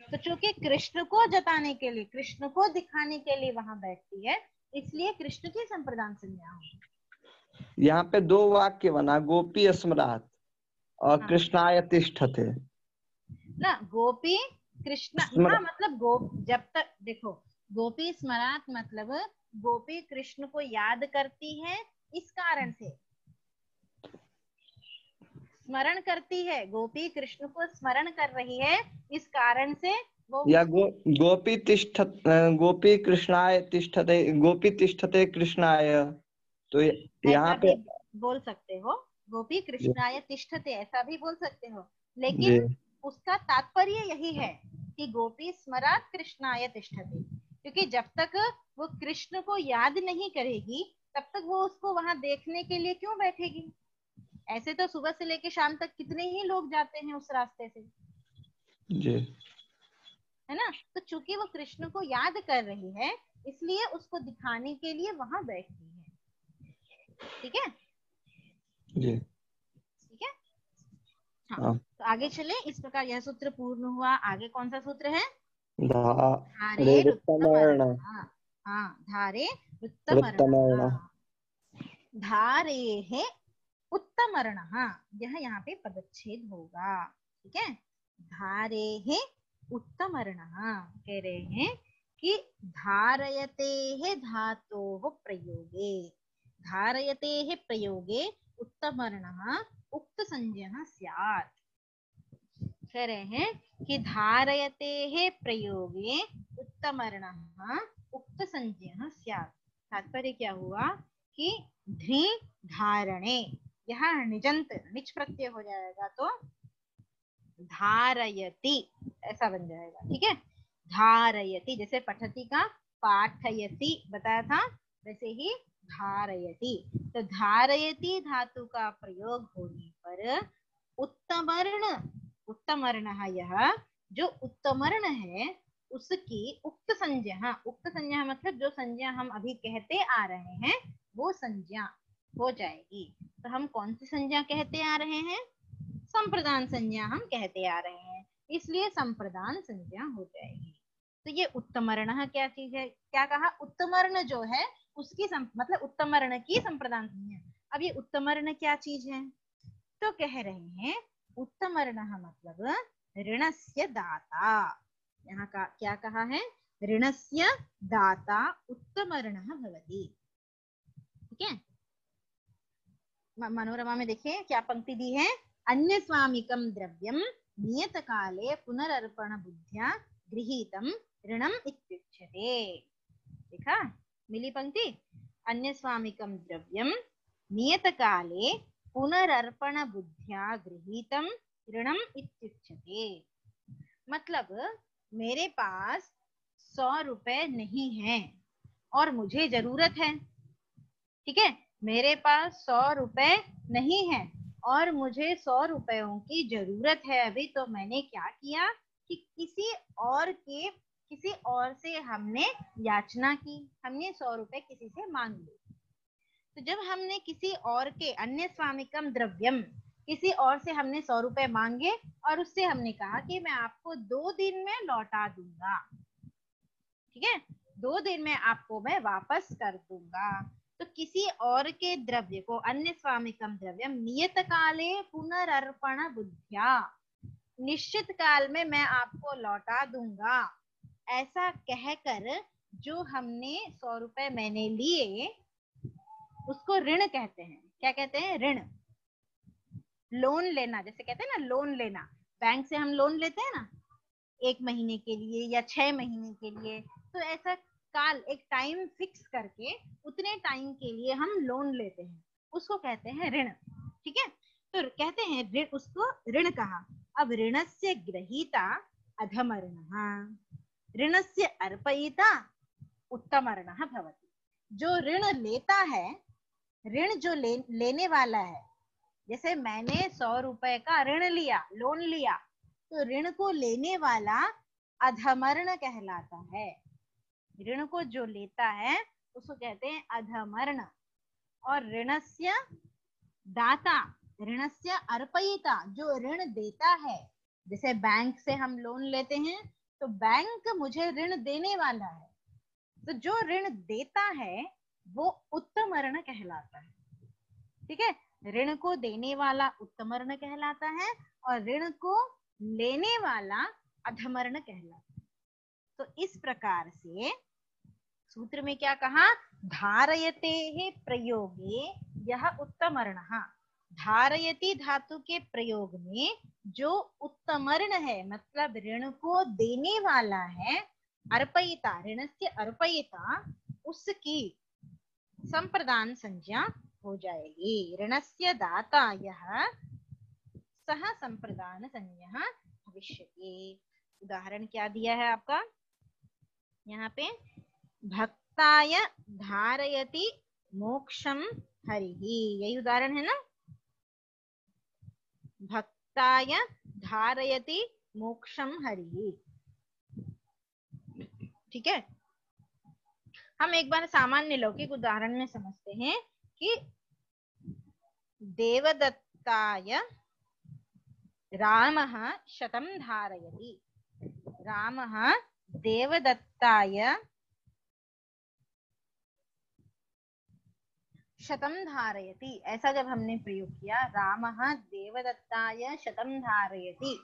तो चूंकि कृष्ण को जताने के लिए, कृष्ण को दिखाने के लिए वहां बैठती है, इसलिए कृष्ण की संप्रदान संज्ञा हो। यहाँ पे 2 वाक्य बना, गोपी स्मरात और हाँ। कृष्णाय तिष्ठते ना, गोपी कृष्ण, हाँ मतलब जब तक देखो, गोपी स्मरात मतलब गोपी कृष्ण को याद करती है, इस कारण से स्मरण करती है, गोपी कृष्ण को स्मरण कर रही है, इस कारण से वो या गोपी गोपी कृष्णाय तिष्ठते, गोपी तिष्ठते कृष्णाय, तो यहाँ ऐसा पे भी बोल सकते हो, गोपी कृष्णाय तिष्ठते ऐसा भी बोल सकते हो, जी लेकिन उसका तात्पर्य यही है कि गोपी स्मरात कृष्णाय तिष्ठते, क्योंकि जब तक वो कृष्ण को याद नहीं करेगी तब तक वो उसको वहां देखने के लिए क्यों बैठेगी। ऐसे तो सुबह से लेके शाम तक कितने ही लोग जाते हैं उस रास्ते से, जी, है ना। तो चूंकि वो कृष्ण को याद कर रही है इसलिए उसको दिखाने के लिए वहां बैठती है। ठीक है, जी ठीक है। हाँ, हाँ। तो आगे चले। इस प्रकार यह सूत्र पूर्ण हुआ। आगे कौन सा सूत्र है? धारे धारे हाँ, धारे वृत्तमर्ण, धारे है उत्तमर्ण, यह यहाँ पे पदच्छेद होगा। ठीक है, धारे है उत्तमर्ण, कह रहे हैं कि धारयते है धातोः प्रयोगे, धारयते है प्रयोगे उत्तमर्ण उक्त संज्ञः स्यात्। कह रहे हैं कि धारयते है प्रयोगे उत्तमर्ण उक्त संज्ञः स्यात्। तात्पर्य क्या हुआ कि धी धारणे, यहाँ निजंत निच प्रत्यय हो जाएगा तो धारयति ऐसा बन जाएगा। ठीक है, धारयति, जैसे पठति का पाठयति बताया था वैसे ही धारयति। तो धारयति धातु का प्रयोग होने पर उत्तमर्ण, उत्तमर्ण यह जो उत्तमर्ण है उसकी उक्त संज्ञा, उक्त संज्ञा मतलब जो संज्ञा हम अभी कहते आ रहे हैं वो संज्ञा हो जाएगी। तो हम कौन सी संज्ञा कहते आ रहे हैं? संप्रदान संज्ञा हम कहते आ रहे हैं, इसलिए संप्रदान संज्ञा हो जाएगी। तो ये उत्तमर्ण क्या चीज है? क्या कहा? उत्तमर्ण जो है उसकी मतलब उत्तमर्ण की संप्रदान संज्ञा। अब ये उत्तमर्ण क्या चीज है? तो कह रहे हैं उत्तमर्णः मतलब ऋणस्य दाता। यहाँ का क्या कहा है? ऋणस्य दाता उत्तमर्णः भवति। ठीक है, मनोरमा में देखिए क्या पंक्ति दी है, अन्य स्वामिकम द्रव्यम नियत काले पुनरर्पण बुद्ध्या गृहीतम ऋणम इत्युच्यते। देखा मिली पंक्ति, अन्य स्वामिकम द्रव्यम नियत काले पुनरर्पण बुद्ध्या गृहीतम ऋणम इत्युच्यते। मतलब मेरे पास 100 रुपए नहीं है और मुझे जरूरत है। ठीक है, मेरे पास 100 रुपए नहीं है और मुझे 100 रुपयों की जरूरत है अभी, तो मैंने क्या किया कि किसी और से हमने याचना की, हमने 100 रुपए किसी से मांग लिए। तो जब हमने किसी और के, अन्य स्वामिकम द्रव्यम, किसी और से हमने 100 रुपए मांगे और उससे हमने कहा कि मैं आपको 2 दिन में लौटा दूंगा। ठीक है, 2 दिन में आपको मैं वापस कर दूंगा। तो किसी और के द्रव्य को, अन्य स्वामिकम द्रव्यम नियत काले पुनरर्पण बुद्ध्या, निश्चित काल में मैं आपको लौटा दूंगा, ऐसा कहकर जो हमने 100 रुपए मैंने लिए उसको ऋण कहते हैं। क्या कहते हैं? ऋण। लोन लेना, जैसे कहते हैं ना लोन लेना, बैंक से हम लोन लेते हैं ना 1 महीने के लिए या 6 महीने के लिए, तो ऐसा काल, एक टाइम फिक्स करके उतने टाइम के लिए हम लोन लेते हैं, उसको कहते हैं ऋण। ठीक है, तो कहते हैं ऋण, उसको ऋण कहा। अब ऋणस्य ग्रहीता अधमर्णः, ऋणस्य अर्पयिता उत्तमर्णः भवति। जो ऋण लेता है, ऋण जो लेने वाला है, जैसे मैंने 100 रुपए का ऋण लिया, लोन लिया, तो ऋण को लेने वाला अधमर्ण कहलाता है। ऋण को जो लेता है उसको कहते हैं अधमर्ण। और ऋणस्य दाता, ऋणस्य अर्पयिता, जो ऋण देता है, जैसे बैंक से हम लोन लेते हैं तो बैंक मुझे ऋण देने वाला है, तो जो ऋण देता है वो उत्तमर्ण कहलाता है। ठीक है, ऋण को देने वाला उत्तमर्ण कहलाता है और ऋण को लेने वाला अधमर्ण कहलाता है। तो इस प्रकार से सूत्र में क्या कहा, धारयते है प्रयोगे यह उत्तमर्णः। धारयति धातु के प्रयोग में जो उत्तमर्ण है, मतलब ऋण को देने वाला है, अर्पयिता, ऋणस्य अर्पयिता, उसकी संप्रदान संज्ञा हो जाएगी। ऋणस्य दाता यह सह संप्रदान संज्ञा भविष्यति। उदाहरण क्या दिया है आपका यहाँ पे, भक्ताय धारयति मोक्षम हरिः, यही उदाहरण है ना, भक्ताय धारयति मोक्षम हरिः। ठीक है, हम एक बार सामान्य लौकिक उदाहरण में समझते हैं कि देवदत्ताय रामः शतं धारयति, रामः देवदत्ताय शतं धारयति, ऐसा जब हमने प्रयोग किया, रामः देवदत्ताय शतं धारयति,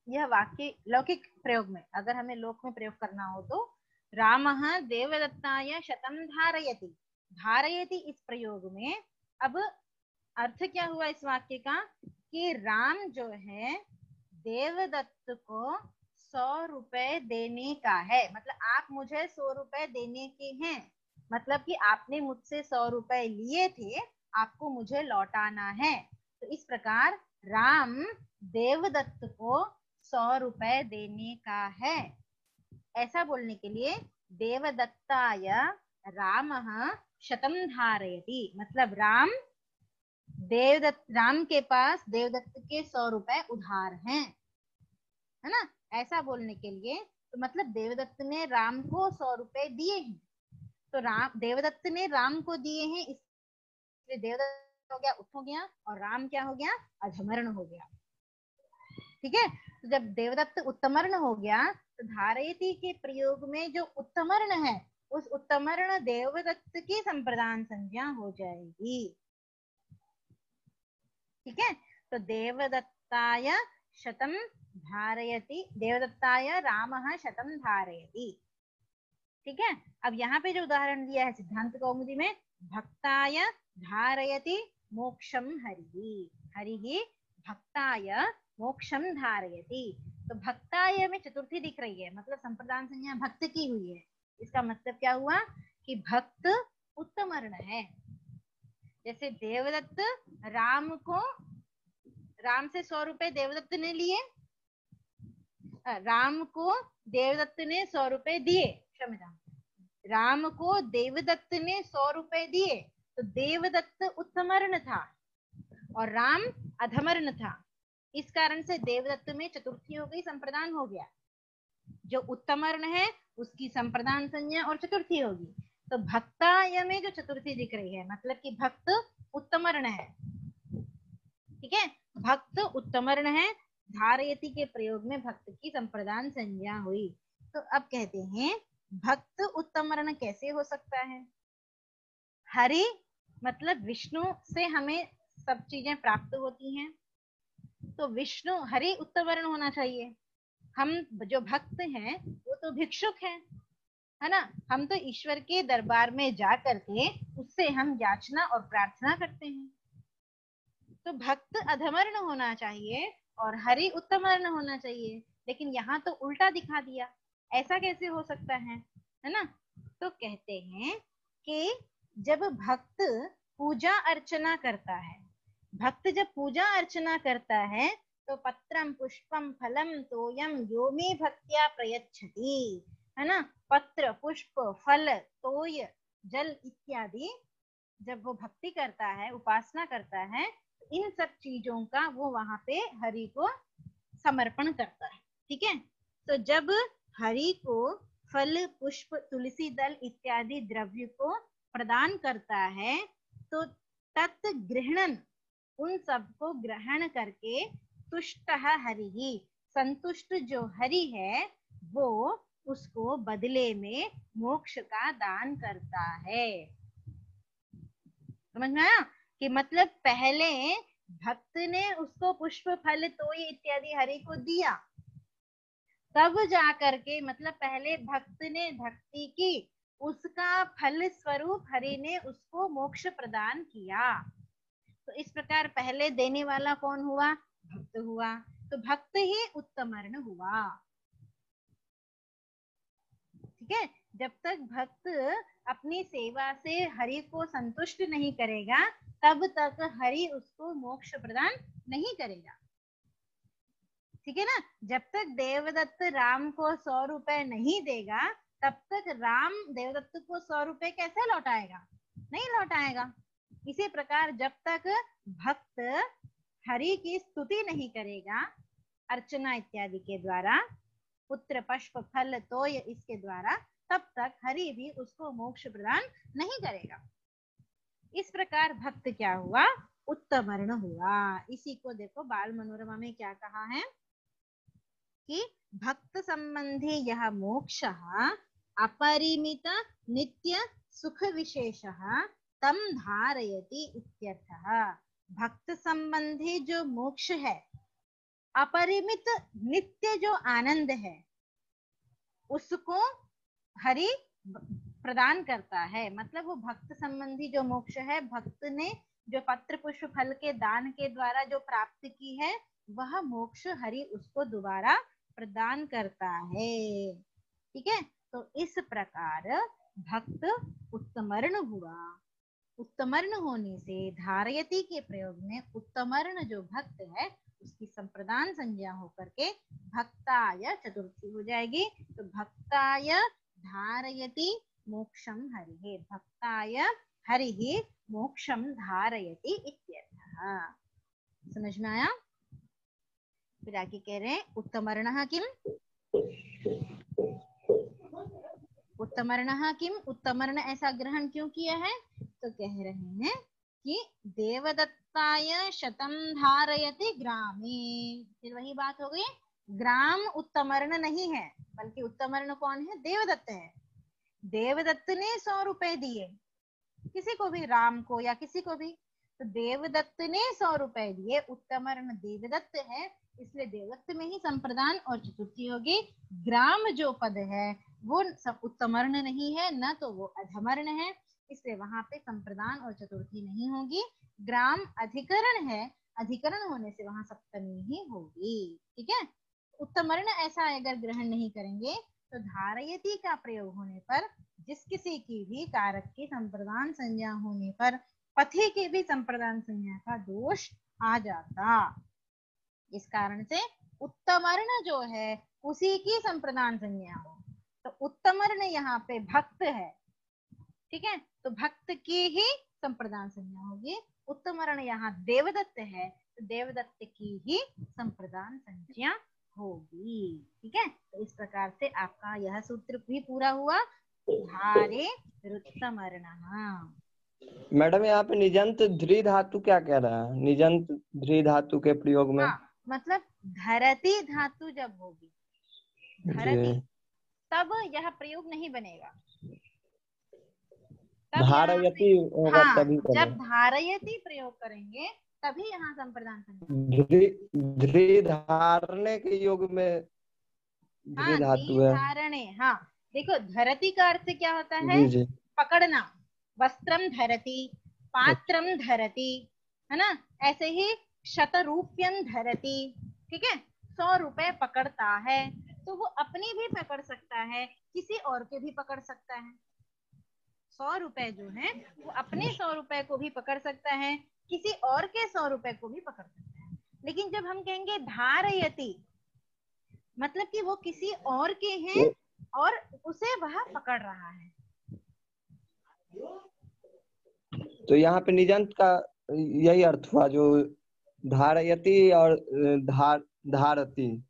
यह वाक्य लौकिक प्रयोग में, अगर हमें लोक में प्रयोग करना हो तो रामः देवदत्ताय शतं धारयति, धारयति इस प्रयोग में अब अर्थ क्या हुआ इस वाक्य का कि राम जो है देवदत्त को 100 रुपए देने का है, मतलब आप मुझे 100 रुपए देने के हैं, मतलब कि आपने मुझसे 100 रुपए लिए थे, आपको मुझे लौटाना है। तो इस प्रकार राम देवदत्त को 100 रुपए देने का है, ऐसा बोलने के लिए देवदत्ताय रामः शतं धारयति, मतलब राम के पास देवदत्त के 100 रुपए उधार हैं, है ना, ऐसा बोलने के लिए। तो मतलब देवदत्त ने राम को 100 रुपए दिए हैं, तो देवदत्त ने राम को दिए हैं, इसलिए देवदत्त हो गया उत्थ हो गया और राम क्या हो गया, अधमर्ण हो गया। ठीक है, तो जब देवदत्त उत्तमर्ण हो गया तो धारयति के प्रयोग में जो उत्तमर्ण है उस उत्तमर्ण देवदत्त की संप्रदान संज्ञा हो जाएगी। ठीक है, तो देवदत्ताय शतं धारयति, देवदत्ताय रामः शतं धारयति। ठीक है, अब यहाँ पे जो उदाहरण दिया है सिद्धांत कौमुदी में, भक्ताय धारयति मोक्षम हरिः, हरिः भक्ताय मोक्षम धारयति। तो भक्ताय में चतुर्थी दिख रही है, मतलब संप्रदान संज्ञा भक्त की हुई है। इसका मतलब क्या हुआ कि भक्त उत्तमर्ण है। जैसे देवदत्त राम से 100 रुपए देवदत्त ने लिए, राम को देवदत्त ने 100 रुपए दिए, क्षमता, राम को देवदत्त ने 100 रुपए दिए, तो देवदत्त उत्तमर्ण था और राम अधमर्ण था। इस कारण से देवदत्त में चतुर्थी हो गई, संप्रदान हो गया। जो उत्तमर्ण है उसकी संप्रदान संज्ञा और चतुर्थी होगी। तो भक्ताय में जो चतुर्थी दिख रही है, मतलब कि भक्त उत्तमर्ण है। ठीक है, भक्त उत्तमर्ण है, धारयति के प्रयोग में भक्त की संप्रदान संज्ञा हुई। तो अब कहते हैं भक्त उत्तमर्ण कैसे हो सकता है? हरि मतलब विष्णु से हमें सब चीजें प्राप्त होती हैं, तो विष्णु हरि उत्तमर्ण होना चाहिए। हम जो भक्त हैं वो तो भिक्षुक हैं, है ना, हम तो ईश्वर के दरबार में जा करके उससे हम याचना और प्रार्थना करते हैं। तो भक्त अधमर्ण होना चाहिए और हरि उत्तमर्ण होना चाहिए, लेकिन यहाँ तो उल्टा दिखा दिया। ऐसा कैसे हो सकता है ना? तो कहते हैं कि जब भक्त पूजा अर्चना करता है, भक्त जब पूजा अर्चना करता है तो पत्रम पुष्पम फलम तोयम यो मे भक्त्या प्रयच्छति, है ना, पत्र पुष्प फल तोय जल इत्यादि जब वो भक्ति करता है, उपासना करता है, इन सब चीजों का वो वहां पे हरि को समर्पण करता है। ठीक है, तो जब हरि को फल पुष्प तुलसी दल इत्यादि द्रव्य को प्रदान करता है तो तत् गृहणन, उन सबको ग्रहण करके तुष्ट हरि, संतुष्ट जो हरि है वो उसको बदले में मोक्ष का दान करता है। समझ में आया कि मतलब पहले भक्त ने उसको पुष्प फल तोय इत्यादि हरि को दिया, तब जा करके, मतलब पहले भक्त ने भक्ति की, उसका फल स्वरूप हरि ने उसको मोक्ष प्रदान किया। तो इस प्रकार पहले देने वाला कौन हुआ? भक्त हुआ। तो भक्त ही उत्तमर्ण हुआ। ठीक है, जब तक भक्त अपनी सेवा से हरि को संतुष्ट नहीं करेगा तब तक हरि उसको मोक्ष प्रदान नहीं करेगा। ठीक है ना, जब तक देवदत्त राम को 100 रुपए नहीं देगा तब तक राम देवदत्त को 100 रुपए कैसे लौटाएगा? नहीं लौटाएगा। इसी प्रकार जब तक भक्त हरि की स्तुति नहीं करेगा अर्चना इत्यादि के द्वारा, पुत्र पुष्प फल तोय इसके द्वारा, तब तक हरि भी उसको मोक्ष प्रदान नहीं करेगा। इस प्रकार भक्त क्या हुआ? उत्तमर्ण हुआ। इसी को देखो बाल मनोरमा में क्या कहा है कि भक्त संबंधी यह मोक्ष अपरिमित नित्य सुख विशेषः तम धारयति इत्यर्थः। भक्त संबंधी जो मोक्ष है, अपरिमित नित्य जो आनंद है, उसको हरि प्रदान करता है। मतलब वो भक्त संबंधी जो मोक्ष है, भक्त ने जो पत्र पुष्प फल के दान के द्वारा जो प्राप्त की है, वह मोक्ष हरि उसको दोबारा प्रदान करता है। ठीक है, तो इस प्रकार भक्त उत्तमर्ण हुआ। उत्तमर्ण होने से धारयति के प्रयोग में उत्तमर्ण जो भक्त है उसकी संप्रदान संज्ञा होकर के भक्ताय चतुर्थी हो जाएगी। तो भक्ताय धारयति मोक्षम हरिः, भक्ताय हरिः मोक्षम धारयति इत्यर्थः। समझ में आया? फिर आगे कह रहे हैं उत्तमर्णः किम? उत्तमर्णः किम, उत्तमर्ण ऐसा ग्रहण क्यों किया है? तो कह रहे हैं कि देवदत्ताय शतम धारयति ग्रामे। फिर वही बात हो गई, ग्राम उत्तमर्ण नहीं है, बल्कि उत्तमर्ण कौन है? देवदत्त है। देवदत्त ने 100 रुपए दिए किसी को भी, राम को या किसी को भी, तो देवदत्त ने 100 रुपए दिए, उत्तमर्ण देवदत्त है इसलिए देवदत्त में ही संप्रदान और चतुर्थी होगी। ग्राम जो पद है वो उत्तमर्ण नहीं है, न तो वो अधमर्ण है, इसलिए वहां पे संप्रदान और चतुर्थी नहीं होगी। ग्राम अधिकरण है, अधिकरण होने से वहां सप्तमी ही होगी। ठीक है, उत्तमर्ण ऐसा अगर ग्रहण नहीं करेंगे तो धारयति का प्रयोग होने पर जिस किसी की भी कारक की संप्रदान संज्ञा होने पर पथी की भी संप्रदान संज्ञा का दोष आ जाता। इस कारण से उत्तमर्ण जो है उसी की संप्रदान संज्ञा हो। तो उत्तमर्ण यहाँ पे भक्त है, ठीक है, तो भक्त की ही संप्रदान संज्ञा होगी। उत्तमर्ण यहाँ देवदत्त है तो देवदत्त की ही संप्रदान संज्ञा होगी। ठीक है, तो इस प्रकार से आपका यह सूत्र भी पूरा हुआ। धारे रुत्तमर्ण। मैडम यहाँ पे निजंत ध्री धातु क्या कह रहा है? निजंत ध्री धातु के प्रयोग में मतलब धरती धातु जब होगी, धरती, तब यह प्रयोग नहीं बनेगा। धारयति होगा तभी जब धारयति प्रयोग करेंगे तभी यहाँ संप्रदान ध्री धारणे के योग में ध्री धातु है। धारणे, हाँ देखो धरती का अर्थ क्या होता है? जी। पकड़ना, वस्त्रम धरती, पात्रम धरती, है ना, ऐसे ही शतरूप्यम धरती। ठीक है, 100 रुपए पकड़ता है, तो वो अपनी भी पकड़ सकता है, किसी और के भी पकड़ सकता है। 100 रुपए जो है वो अपने 100 रुपए को भी पकड़ सकता है, किसी और के 100 रुपए को भी पकड़ सकता है। लेकिन जब हम कहेंगे धारयति, मतलब कि वो किसी और के हैं और उसे वह पकड़ रहा है। तो यहाँ पे निजंत का यही अर्थ हुआ, जो धारयति और धारती।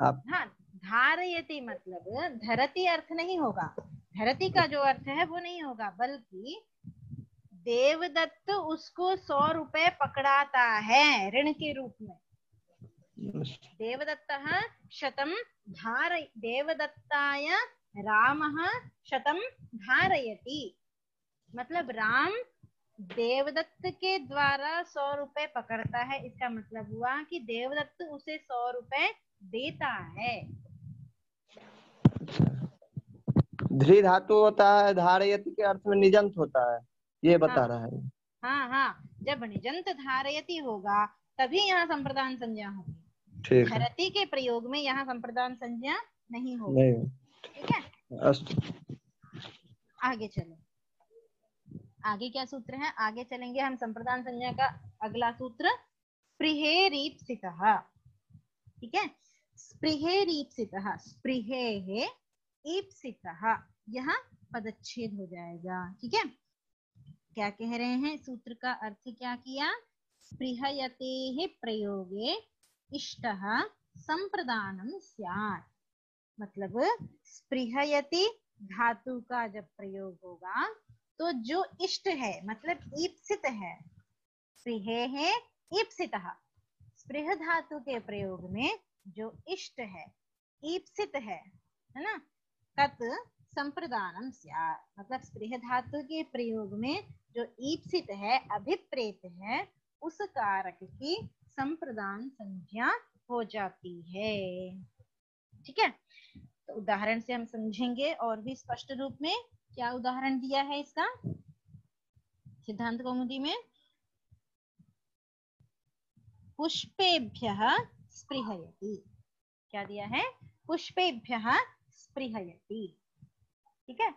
आप हाँ, धारयति मतलब धरती अर्थ नहीं होगा, धरती का जो अर्थ है वो नहीं होगा, बल्कि देवदत्त उसको 100 रुपए पकड़ाता है ऋण के रूप में। देवदत्तः शतं देवदत्ताय रामः शतं धारयति, मतलब राम देवदत्त के द्वारा 100 रुपए पकड़ता है। इसका मतलब हुआ कि देवदत्त उसे 100 रुपए देता है। ध्री धातु होता है, धारयति के अर्थ में निजंत होता है, ये बता रहा है। हाँ, जब निजंत धारयति होगा तभी यहाँ संप्रदान संज्ञा होगी। धरती के प्रयोग में यहाँ संप्रदान संज्ञा नहीं होगी। ठीक है, आगे चलो। आगे क्या सूत्र है? आगे चलेंगे हम संप्रदान संज्ञा का अगला सूत्र स्पृहेरीप्सितः। ठीक है, स्पृहेरीप्सितः, स्पृहेः ईप्सितः, यहाँ पदच्छेद हो जाएगा। ठीक है, क्या कह रहे हैं? सूत्र का अर्थ क्या किया? स्पृहयतेः प्रयोगे इष्टः संप्रदानम स्यात्, मतलब स्पृहयति धातु का जब प्रयोग होगा तो जो इष्ट है मतलब ईप्सित है, स्पृहेः ईप्सितः, स्पृह धातु के प्रयोग में जो इष्ट है, ईप्सित है ना, तत् संप्रदानम स्यात्, मतलब स्पृह धातु के प्रयोग में जो ईप्सित है, अभिप्रेत है, उस कारक की संप्रदान संज्ञा हो जाती है। ठीक है, तो उदाहरण से हम समझेंगे और भी स्पष्ट रूप में। क्या उदाहरण दिया है इसका सिद्धांत कौमुदी में? पुष्पेभ्यः स्पृहयति, क्या दिया है? पुष्पेभ्यः स्पृहयति। ठीक है,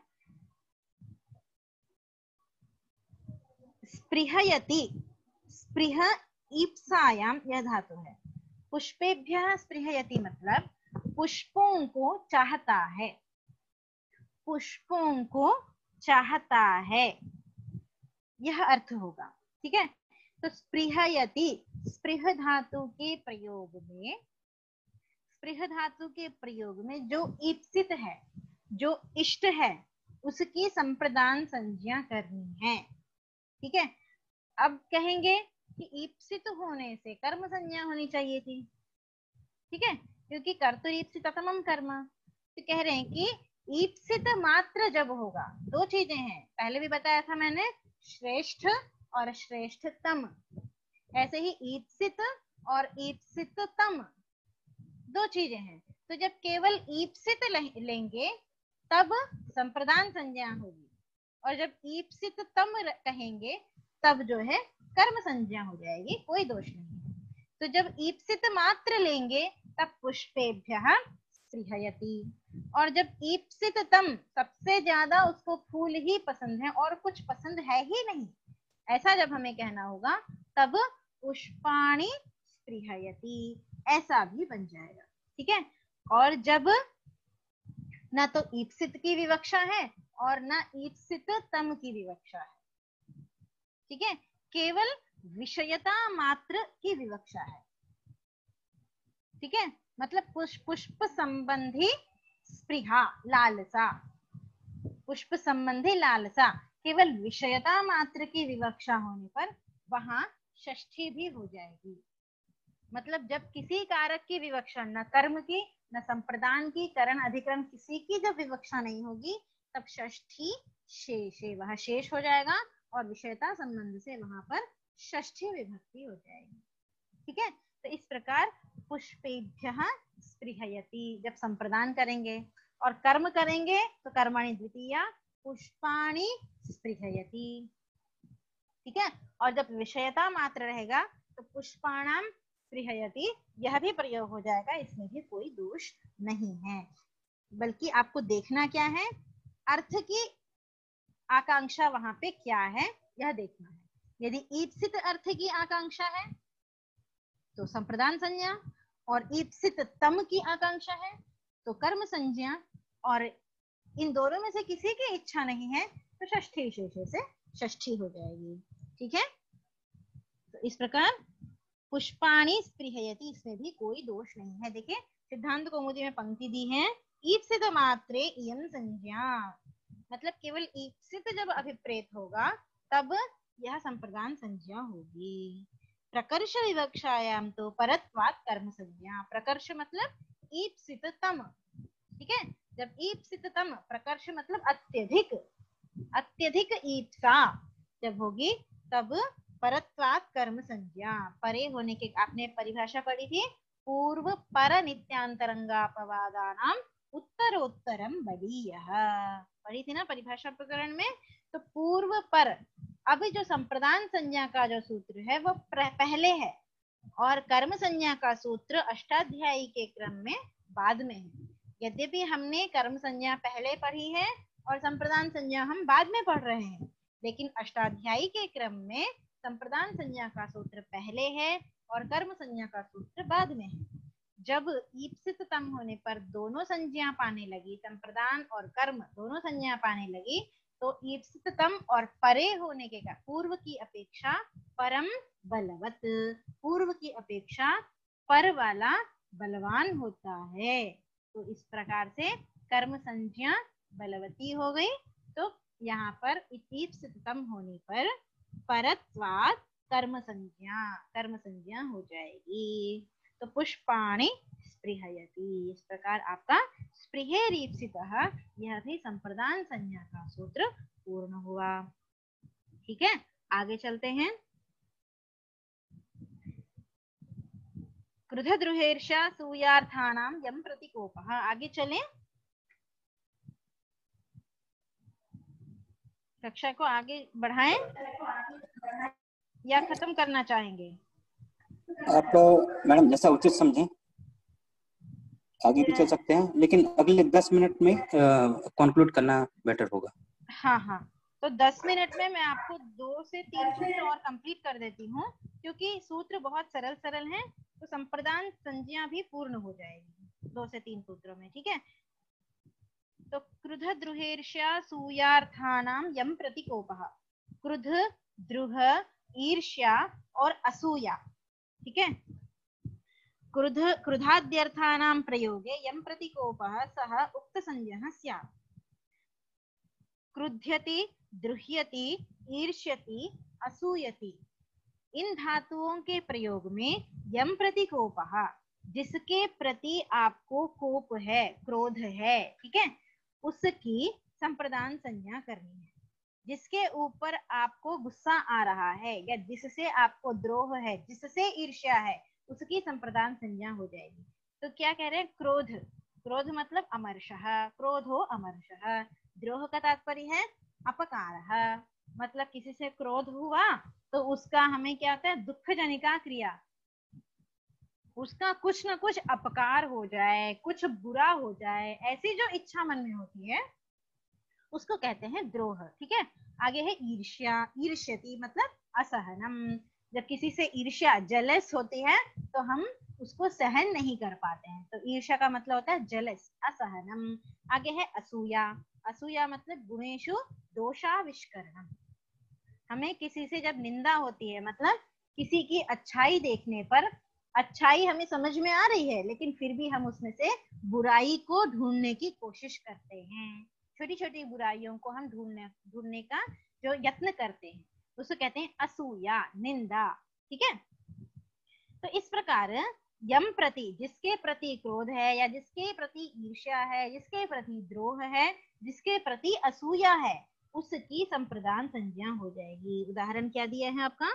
स्पृहयति, स्पृह ईप्सायाम यह धातु है। पुष्पेभ्यः स्पृहयति मतलब पुष्पों को चाहता है, पुष्पों को चाहता है, यह अर्थ होगा। ठीक है, तो स्पृहयति, स्पृह धातु के प्रयोग में, स्पृह धातु के प्रयोग में जो ईप्सित है, जो इष्ट है, उसकी संप्रदान संज्ञा करनी है। ठीक है, अब कहेंगे कि ईप्सित होने से कर्म संज्ञा होनी चाहिए थी। ठीक है, क्योंकि कर्तु ईप्सिततमम कर्म, तो कह रहे हैं कि ईप्सित मात्र जब होगा, दो चीजें हैं, पहले भी बताया था मैंने, श्रेष्ठ और श्रेष्ठतम। ऐसे ही ईप्सित और ईप्सिततम दो चीजें हैं। तो जब केवल ईप्सित लेंगे तब संप्रदान संज्ञा होगी, और जब ईप्सिततम कहेंगे तब जो है कर्म संज्ञा हो जाएगी, कोई दोष नहीं है। तो जब ईप्सित मात्र लेंगे तब पुष्पेभ्यः स्पृहयति, और जब ईप्सिततम सबसे ज्यादा उसको फूल ही पसंद है और कुछ पसंद है ही नहीं, ऐसा जब हमें कहना होगा तब पुष्पाणि स्पृहयति, ऐसा भी बन जाएगा। ठीक है। और जब ना तो ईप्सित की विवक्षा है और ना ईप्सिततम की विवक्षा है, ठीक है, केवल विषयता मात्र की विवक्षा है। ठीक है, मतलब पुष्प संबंधी स्पृहा, लालसा, पुष्प संबंधी लालसा, केवल विषयता मात्र की विवक्षा होने पर वहां षष्ठी भी हो जाएगी। मतलब जब किसी कारक की विवक्षा, न कर्म की न संप्रदान की, करण अधिकरण किसी की जब विवक्षा नहीं होगी तब षष्ठी शेषे, वह शेष हो जाएगा और विषयता संबंध से वहां पर षष्ठी विभक्ति हो जाएगी। ठीक है। तो इस प्रकार पुष्पेभ्यः स्पृहयति जब संप्रदान करेंगे, और कर्म करेंगे तो कर्मणि द्वितीया पुष्पाणि स्पृहयति। ठीक है। और जब विषयता मात्र रहेगा तो पुष्पाणाम स्पृहयति, यह भी प्रयोग हो जाएगा, इसमें भी कोई दोष नहीं है। बल्कि आपको देखना क्या है, अर्थ की आकांक्षा वहां पे क्या है यह देखना है। यदि ईप्सित अर्थ की आकांक्षा है तो संप्रदान संज्ञा, और ईप्सित तम की आकांक्षा है तो कर्म संज्ञा, और इन दोनों में से किसी की इच्छा नहीं है तो षष्ठी विशेषे से षष्ठी हो जाएगी। ठीक है। तो इस प्रकार पुष्पाणि स्पृहयति, इसमें भी कोई दोष नहीं है। देखिए सिद्धांत कौमुदी में पंक्ति दी है, ईप्सित मात्रे इयं संज्ञा, मतलब केवल ईप्सित जब अभिप्रेत होगा तब यह संप्रदान संज्ञा होगी। प्रकर्ष विवक्षायाम तो परत्वात् कर्म संज्ञा, प्रकर्ष मतलब ईप्सिततम। ठीक है। जब ईप्सिततम, प्रकर्ष मतलब अत्यधिक, अत्यधिक ईप्सा जब होगी तब परत्वात् कर्म संज्ञा, परे होने के, आपने परिभाषा पढ़ी थी, पूर्व पर नित्यांतरंगापवादानाम उत्तरोत्तरम बलीयः, पढ़ी थी ना परिभाषा प्रकरण में। तो पूर्व पर, अभी जो संप्रदान संज्ञा का जो सूत्र है वो पहले है, और कर्म संज्ञा का सूत्र अष्टाध्यायी के क्रम में बाद में है। यद्यपि हमने कर्म संज्ञा पहले पढ़ी है और संप्रदान संज्ञा हम बाद में पढ़ रहे हैं, लेकिन अष्टाध्यायी के क्रम में संप्रदान संज्ञा का सूत्र पहले है और कर्म संज्ञा का सूत्र बाद में है। जब ईप्सिततम होने पर दोनों संज्ञा पाने लगी, संप्रदान और कर्म दोनों संज्ञा पाने लगी, तो ईप्सिततम और परे होने के का, पूर्व की अपेक्षा परम बलवत, पूर्व की अपेक्षा पर वाला बलवान होता है। तो इस प्रकार से कर्म संज्ञा बलवती हो गई। तो यहाँ पर ईप्सिततम होने पर परत्वात् कर्म संज्ञा हो जाएगी। तो पुष्पाणि स्पृहयति, इस प्रकार आपका स्पृहेरीप्सितः, यह भी संप्रदान संज्ञा का सूत्र पूर्ण हुआ। ठीक है, आगे चलते हैं। क्रुधद्रुहेर्षा सूयार्थानां यम प्रतिकोपः, आगे चलें। कक्षा को आगे बढ़ाएं या खत्म करना चाहेंगे? आप मैडम जैसा उचित समझें आगे भी चल सकते हैं, लेकिन अगले 10 मिनट में कंक्लूड करना बेटर होगा। हाँ हाँ, तो 10 मिनट में मैं आपको 2 से 3 सूत्र और कंप्लीट कर देती हूँ, क्योंकि सूत्र बहुत सरल सरल हैं, तो संप्रदान संज्ञा भी पूर्ण हो जाएगी 2 से 3 सूत्रों में। ठीक है। तो क्रुध द्रुहेर्ष्या सूयार्थानां यम प्रतिकोपः, क्रुध, द्रुह, ईर्ष्या और असूया। ठीक है। क्रुधाद्यर्थानां प्रयोगे यम प्रतिकोपः सह उक्त संज्ञः स्यात्। क्रुध्यति, द्रुह्यति, ईर्ष्यति, असूयति, इन धातुओं के प्रयोग में यम प्रतिकोपः, जिसके प्रति आपको कोप है, क्रोध है, ठीक है, उसकी संप्रदान संज्ञा करनी है। जिसके ऊपर आपको गुस्सा आ रहा है या जिससे आपको द्रोह है, जिससे ईर्ष्या है, उसकी संप्रदान संज्ञा हो जाएगी। तो क्या कह रहे हैं? क्रोध, क्रोध मतलब अमर्षः, क्रोधो अमर्षः। द्रोह का तात्पर्य है अपकारः, मतलब किसी से क्रोध हुआ तो उसका हमें क्या होता है? दुख जनिका क्रिया, उसका कुछ ना कुछ अपकार हो जाए, कुछ बुरा हो जाए, ऐसी जो इच्छा मन में होती है उसको कहते हैं द्रोह। ठीक है, आगे है ईर्ष्या, ईर्ष्यति मतलब असहनम। जब किसी से ईर्ष्या, जलस होती है तो हम उसको सहन नहीं कर पाते हैं, तो ईर्ष्या का मतलब होता है जलस, असहनम। आगे है असूया, असूया मतलब गुणेशु दोषाविष्करणम। हमें किसी से जब निंदा होती है, मतलब किसी की अच्छाई देखने पर, अच्छाई हमें समझ में आ रही है लेकिन फिर भी हम उसमें से बुराई को ढूंढने की कोशिश करते हैं, छोटी छोटी बुराइयों को हम ढूंढने का जो यत्न करते हैं, उसको कहते हैं असूया, निंदा। ठीक है, तो इस प्रकार यम प्रति, जिसके प्रति क्रोध है या जिसके प्रति ईर्ष्या है, जिसके प्रति द्रोह है, जिसके प्रति असूया है, उसकी संप्रदान संज्ञा हो जाएगी। उदाहरण क्या दिया है आपका?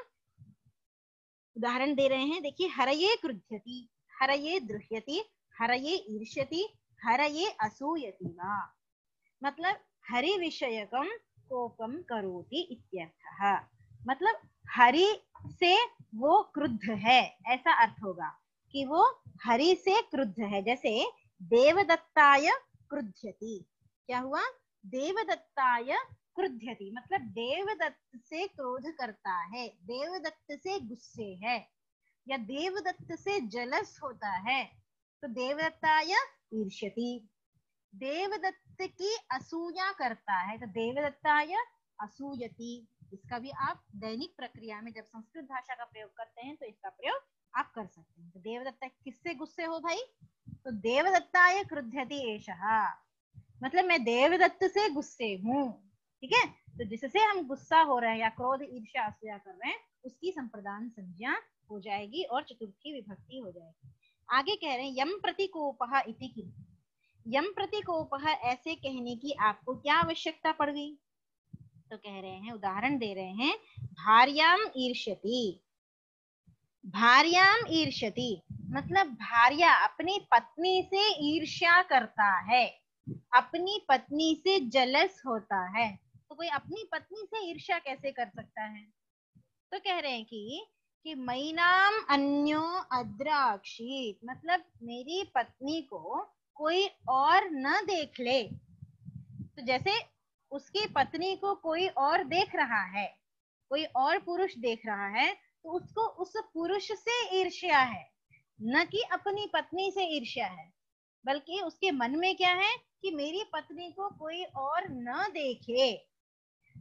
उदाहरण दे रहे हैं, देखिए, हरये क्रुध्यति, हरये द्रुह्यति, हरये ईर्ष्यति, हरये असूयति वा। मतलब हरि विषयकम कोपम करोति इत्यर्थः, मतलब हरि से वो क्रुद्ध है, ऐसा अर्थ होगा कि वो हरि से क्रुद्ध है। जैसे देवदत्ताय क्रुध्यति, क्या हुआ? देवदत्ताय क्रुध्यति मतलब देवदत्त से क्रोध करता है, देवदत्त से गुस्से है या देवदत्त से जलस होता है, तो देवदत्ताय ईर्ष्यति। देवदत्त की असूया करता है तो देवदत्ताय असूयति। इसका भी आप दैनिक प्रक्रिया में जब संस्कृत भाषा का प्रयोग करते हैं तो इसका प्रयोग आप कर सकते हैं। तो देवदत्ता किससे गुस्से हो भाई? तो देवदत्ताय क्रुध्यति एषः, मतलब मैं देवदत्त से गुस्से हूँ। ठीक है, तो जिससे हम गुस्सा हो रहे हैं या क्रोध ईर्ष्या असूया कर रहे हैं, उसकी संप्रदान संज्ञा हो जाएगी और चतुर्थी विभक्ति हो जाएगी। आगे कह रहे हैं यम प्रतिकोपः इति किम। यम प्रतिकोपः ऐसे कहने की आपको क्या आवश्यकता पड़ गई? तो कह रहे हैं, उदाहरण दे रहे हैं, भार्याम ईर्ष्यति, भार्याम ईर्ष्यति मतलब भार्या अपनी पत्नी से ईर्ष्या करता है, अपनी पत्नी से जलस होता है। तो कोई अपनी पत्नी से ईर्ष्या कैसे कर सकता है? तो कह रहे हैं कि मैनाम अन्यो अद्राक्षित, मतलब मेरी पत्नी को कोई और न देख ले। तो जैसे उसकी पत्नी को कोई और देख रहा है, कोई और पुरुष देख रहा है, तो उसको उस पुरुष से ईर्ष्या है, न कि अपनी पत्नी से ईर्ष्या है, बल्कि उसके मन में क्या है कि मेरी पत्नी को कोई और न देखे।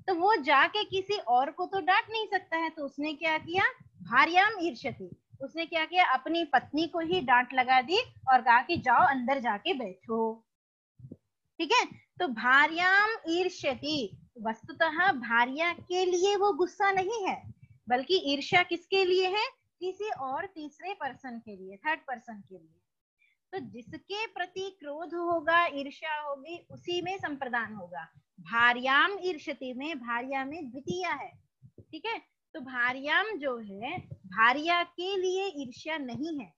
तो वो जाके किसी और को तो डांट नहीं सकता है, तो उसने क्या किया? भार्याम ईर्ष्यति, उसने क्या किया? अपनी पत्नी को ही डांट लगा दी और कहा कि जाओ अंदर जाके बैठो। ठीक है, तो भार्याम ईर्ष्यति, वस्तुतः भार्या के लिए वो गुस्सा नहीं है, बल्कि ईर्ष्या किसके लिए है? किसी और तीसरे पर्सन के लिए, थर्ड पर्सन के लिए। तो जिसके प्रति क्रोध होगा, ईर्ष्या होगी, उसी में संप्रदान होगा। भार्याम ईर्ष्यति में भार्या में द्वितीया है। ठीक है, तो भार्याम जो है, भार्या के लिए ईर्ष्या नहीं है,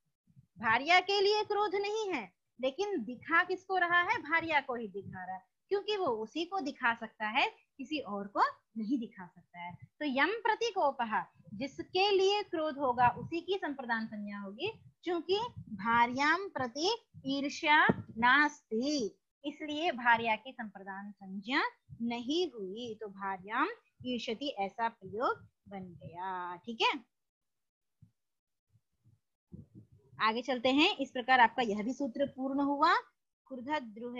भार्या के लिए क्रोध नहीं है, लेकिन दिखा किसको रहा है? भार्या को ही दिखा रहा है, क्योंकि वो उसी को दिखा सकता है, किसी और को नहीं दिखा सकता है। तो यम प्रतिकोपः, जिसके लिए क्रोध होगा उसी की संप्रदान संज्ञा होगी। क्योंकि भार्याम प्रति ईर्ष्या नास्ति, इसलिए भार्या की संप्रदान संज्ञा नहीं हुई, तो भार्याम ईर्ष्यति ऐसा प्रयोग बन गया। ठीक है, आगे चलते हैं। इस प्रकार आपका यह भी सूत्र पूर्ण हुआ। क्रुद्धद्रोह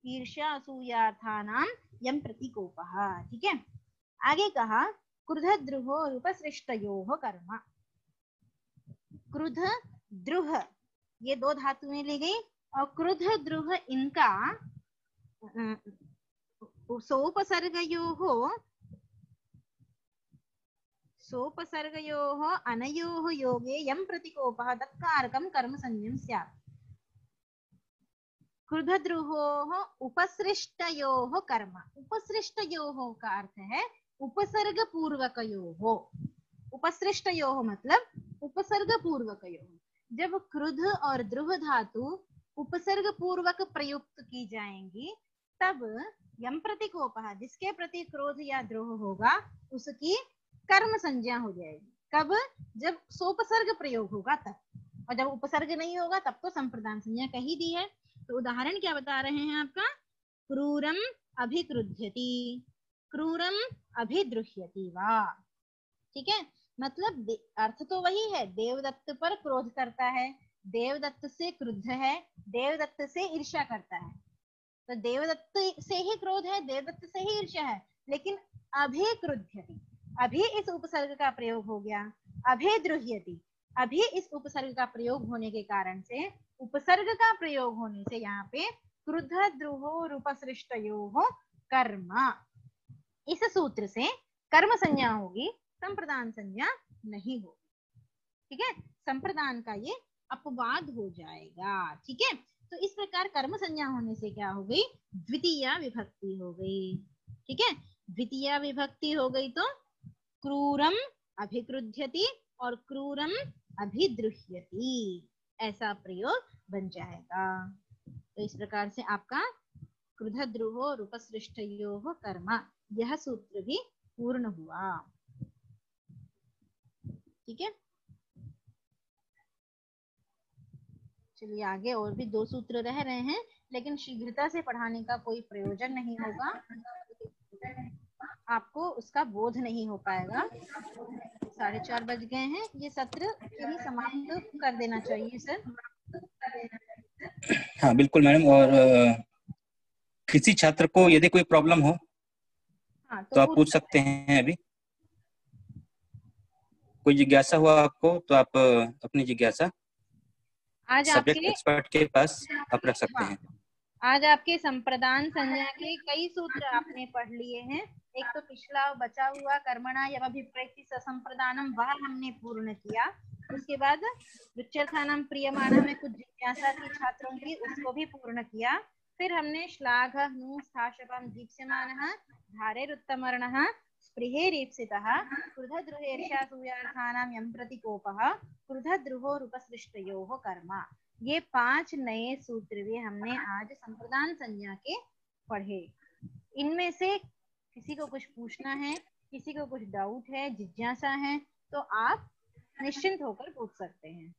ईर्ष्या असूयार्थानाम यम प्रतिकोपः। ठीक है, आगे कहा क्रुद्धद्रोह उपसृष्टयोः कर्म। क्रुद्ध द्रुह ये दो धातुएं ली गई और क्रुद्ध द्रुह इनका सोपसर्गयोः अनयोः योगे यम प्रतिकोपः तत्कारकं कर्म संज्ञं स्यात्। क्रुधद्रुहोः उपसृष्टयोः कर्म। उपसृष्टयोः का अर्थ है उपसर्ग पूर्वकयोः। उपसृष्टयोः मतलब उपसर्ग पूर्वकयोः। जब क्रुध और द्रुह धातु उपसर्ग पूर्वक प्रयुक्त की जाएंगी तब यम प्रतिकोपः, जिसके प्रति क्रोध या द्रोह होगा, उसकी कर्म संज्ञा हो जाएगी। कब? जब सोपसर्ग प्रयोग होगा तब, और जब उपसर्ग नहीं होगा तब तो संप्रदान संज्ञा कही दी है। तो उदाहरण क्या बता रहे हैं आपका? क्रूरम अभिक्रुध्यति, क्रूरम अभिद्रुह्यति वा। ठीक है, मतलब अर्थ तो वही है, देवदत्त पर क्रोध करता है, देवदत्त से क्रुद्ध है, देवदत्त से ईर्ष्या करता है। तो देवदत्त से ही क्रोध है, देवदत्त से ही ईर्ष्या है, लेकिन अभिक्रुध्यति, अभी इस उपसर्ग का प्रयोग हो गया। अभिद्रुह्यति, अभी इस उपसर्ग का प्रयोग होने के कारण से, उपसर्ग का प्रयोग होने से यहाँ पे क्रुद्ध द्रुहो उपसृष्टयोः कर्म, इस सूत्र से कर्म संज्ञा होगी, संप्रदान संज्ञा नहीं होगी। ठीक है, संप्रदान का ये अपवाद हो जाएगा। ठीक है, तो इस प्रकार कर्म संज्ञा होने से क्या हो गई? द्वितीय विभक्ति हो गई। ठीक है, द्वितीय विभक्ति हो गई तो क्रूरम अभिक्रुध्यति और क्रूरम अभिद्रुह्यति, ऐसा प्रयोग बन जाएगा। तो इस प्रकार से आपका क्रुधद्रुहो रूपसृष्टयोः कर्म, यह सूत्र भी पूर्ण हुआ। ठीक है, चलिए आगे और भी 2 सूत्र रह रहे हैं, लेकिन शीघ्रता से पढ़ाने का कोई प्रयोजन नहीं होगा, आपको उसका बोध नहीं हो पाएगा। 4:30 बज गए हैं, ये सत्र यही समाप्त कर देना चाहिए सर। हाँ बिल्कुल मैडम, और किसी छात्र को यदि कोई प्रॉब्लम हो हाँ, तो आप पूछ सकते हैं। अभी कोई जिज्ञासा हुआ आपको तो आप अपनी जिज्ञासा आज सब्जेक्ट आपके एक्सपर्ट के पास आप रख सकते हैं। आज आपके संप्रदान संज्ञा के कई सूत्र आपने पढ़ लिए हैं। एक तो पिछला बचा हुआ कर्मणा यमभिप्रेति ससंप्रदानम, वह हमने पूर्ण किया। उसके बाद रुच्यर्थानां प्रियमाणः में कुछ जिज्ञासा थी छात्रों की, उसको भी पूर्ण किया। फिर हमने श्लाघ नु स्थाशपम दीप्यमानः धारेरुत्तमर्णः स्पृहेरीप्सितः क्रुधद्रुहेर्ष्यासूयार्थानां यं प्रतिकोपः क्रुधद्रुहोरूपसृष्टयोः कर्म, ये 5 नए सूत्र भी हमने आज संप्रदान संज्ञा के पढ़े। इनमें से किसी को कुछ पूछना है, किसी को कुछ डाउट है, जिज्ञासा है, तो आप निश्चिंत होकर पूछ सकते हैं।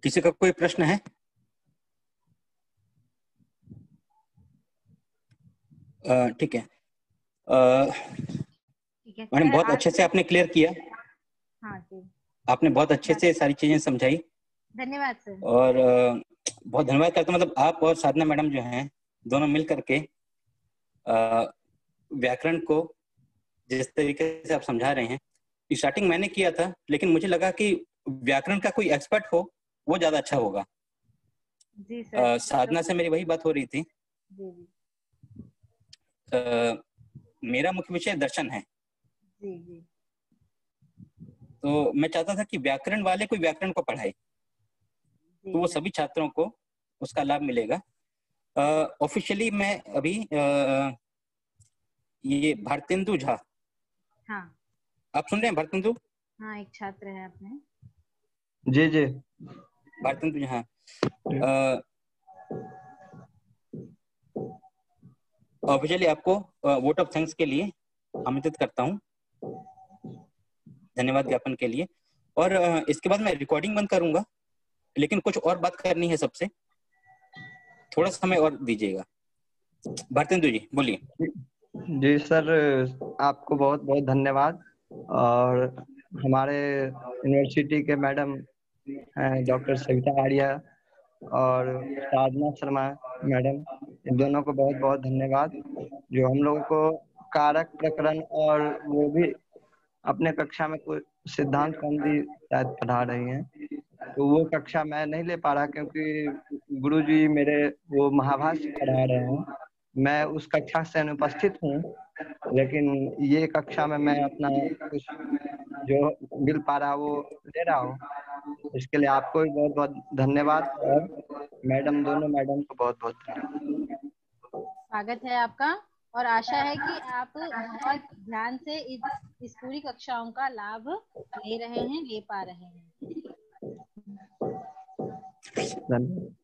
किसी का कोई प्रश्न है? ठीक है मैडम, बहुत अच्छे से आपने क्लियर किया। हाँ जी, आपने बहुत अच्छे से सारी चीजें समझाई। धन्यवाद सर। और बहुत धन्यवाद करता हूं, मतलब आप और साधना मैडम जो हैं दोनों मिल करके व्याकरण को जिस तरीके से आप समझा रहे हैं, स्टार्टिंग मैंने किया था, लेकिन मुझे लगा कि व्याकरण का कोई एक्सपर्ट हो वो ज्यादा अच्छा होगा। जी सर। साधना से मेरी वही बात हो रही थी। जी जी। मेरा मुख्य विषय दर्शन है। जी जी। तो मैं चाहता था कि व्याकरण वाले कोई व्याकरण को पढ़ाए, तो वो सभी छात्रों को उसका लाभ मिलेगा। ऑफिशियली मैं अभी ये भारतेंदु झा, हाँ आप सुन रहे हैं? भारतेंदु, हाँ, एक छात्र है अपने। जी जी, भारतेंदु झा ऑफिशियली आपको वोट ऑफ थैंक्स के लिए आमंत्रित करता हूँ, धन्यवाद ज्ञापन के लिए। और इसके बाद मैं रिकॉर्डिंग बंद करूंगा, लेकिन कुछ और बात करनी है सबसे, थोड़ा समय और दीजिएगा। भारतेंदु जी बोलिए। जी सर, आपको बहुत बहुत धन्यवाद। और हमारे यूनिवर्सिटी के मैडम डॉक्टर सविता आर्या और साधना शर्मा मैडम, इन दोनों को बहुत बहुत धन्यवाद, जो हम लोगों को कारक प्रकरण और वो भी अपने कक्षा में कोई सिद्धांत संधि शायद पढ़ा रही हैं। तो वो कक्षा मैं नहीं ले पा रहा क्योंकि गुरुजी मेरे वो महाभाष्य पढ़ा रहे हैं, मैं उस कक्षा से अनुपस्थित हूँ। लेकिन ये कक्षा में मैं अपना कुछ जो मिल पा रहा वो ले रहा हूँ। इसके लिए आपको भी बहुत बहुत धन्यवाद और मैडम, दोनों मैडम को बहुत बहुत धन्यवाद। स्वागत है आपका और आशा है कि आप बहुत ध्यान से इस पूरी कक्षाओं का लाभ ले रहे हैं, ले पा रहे हैं। धन्यवाद।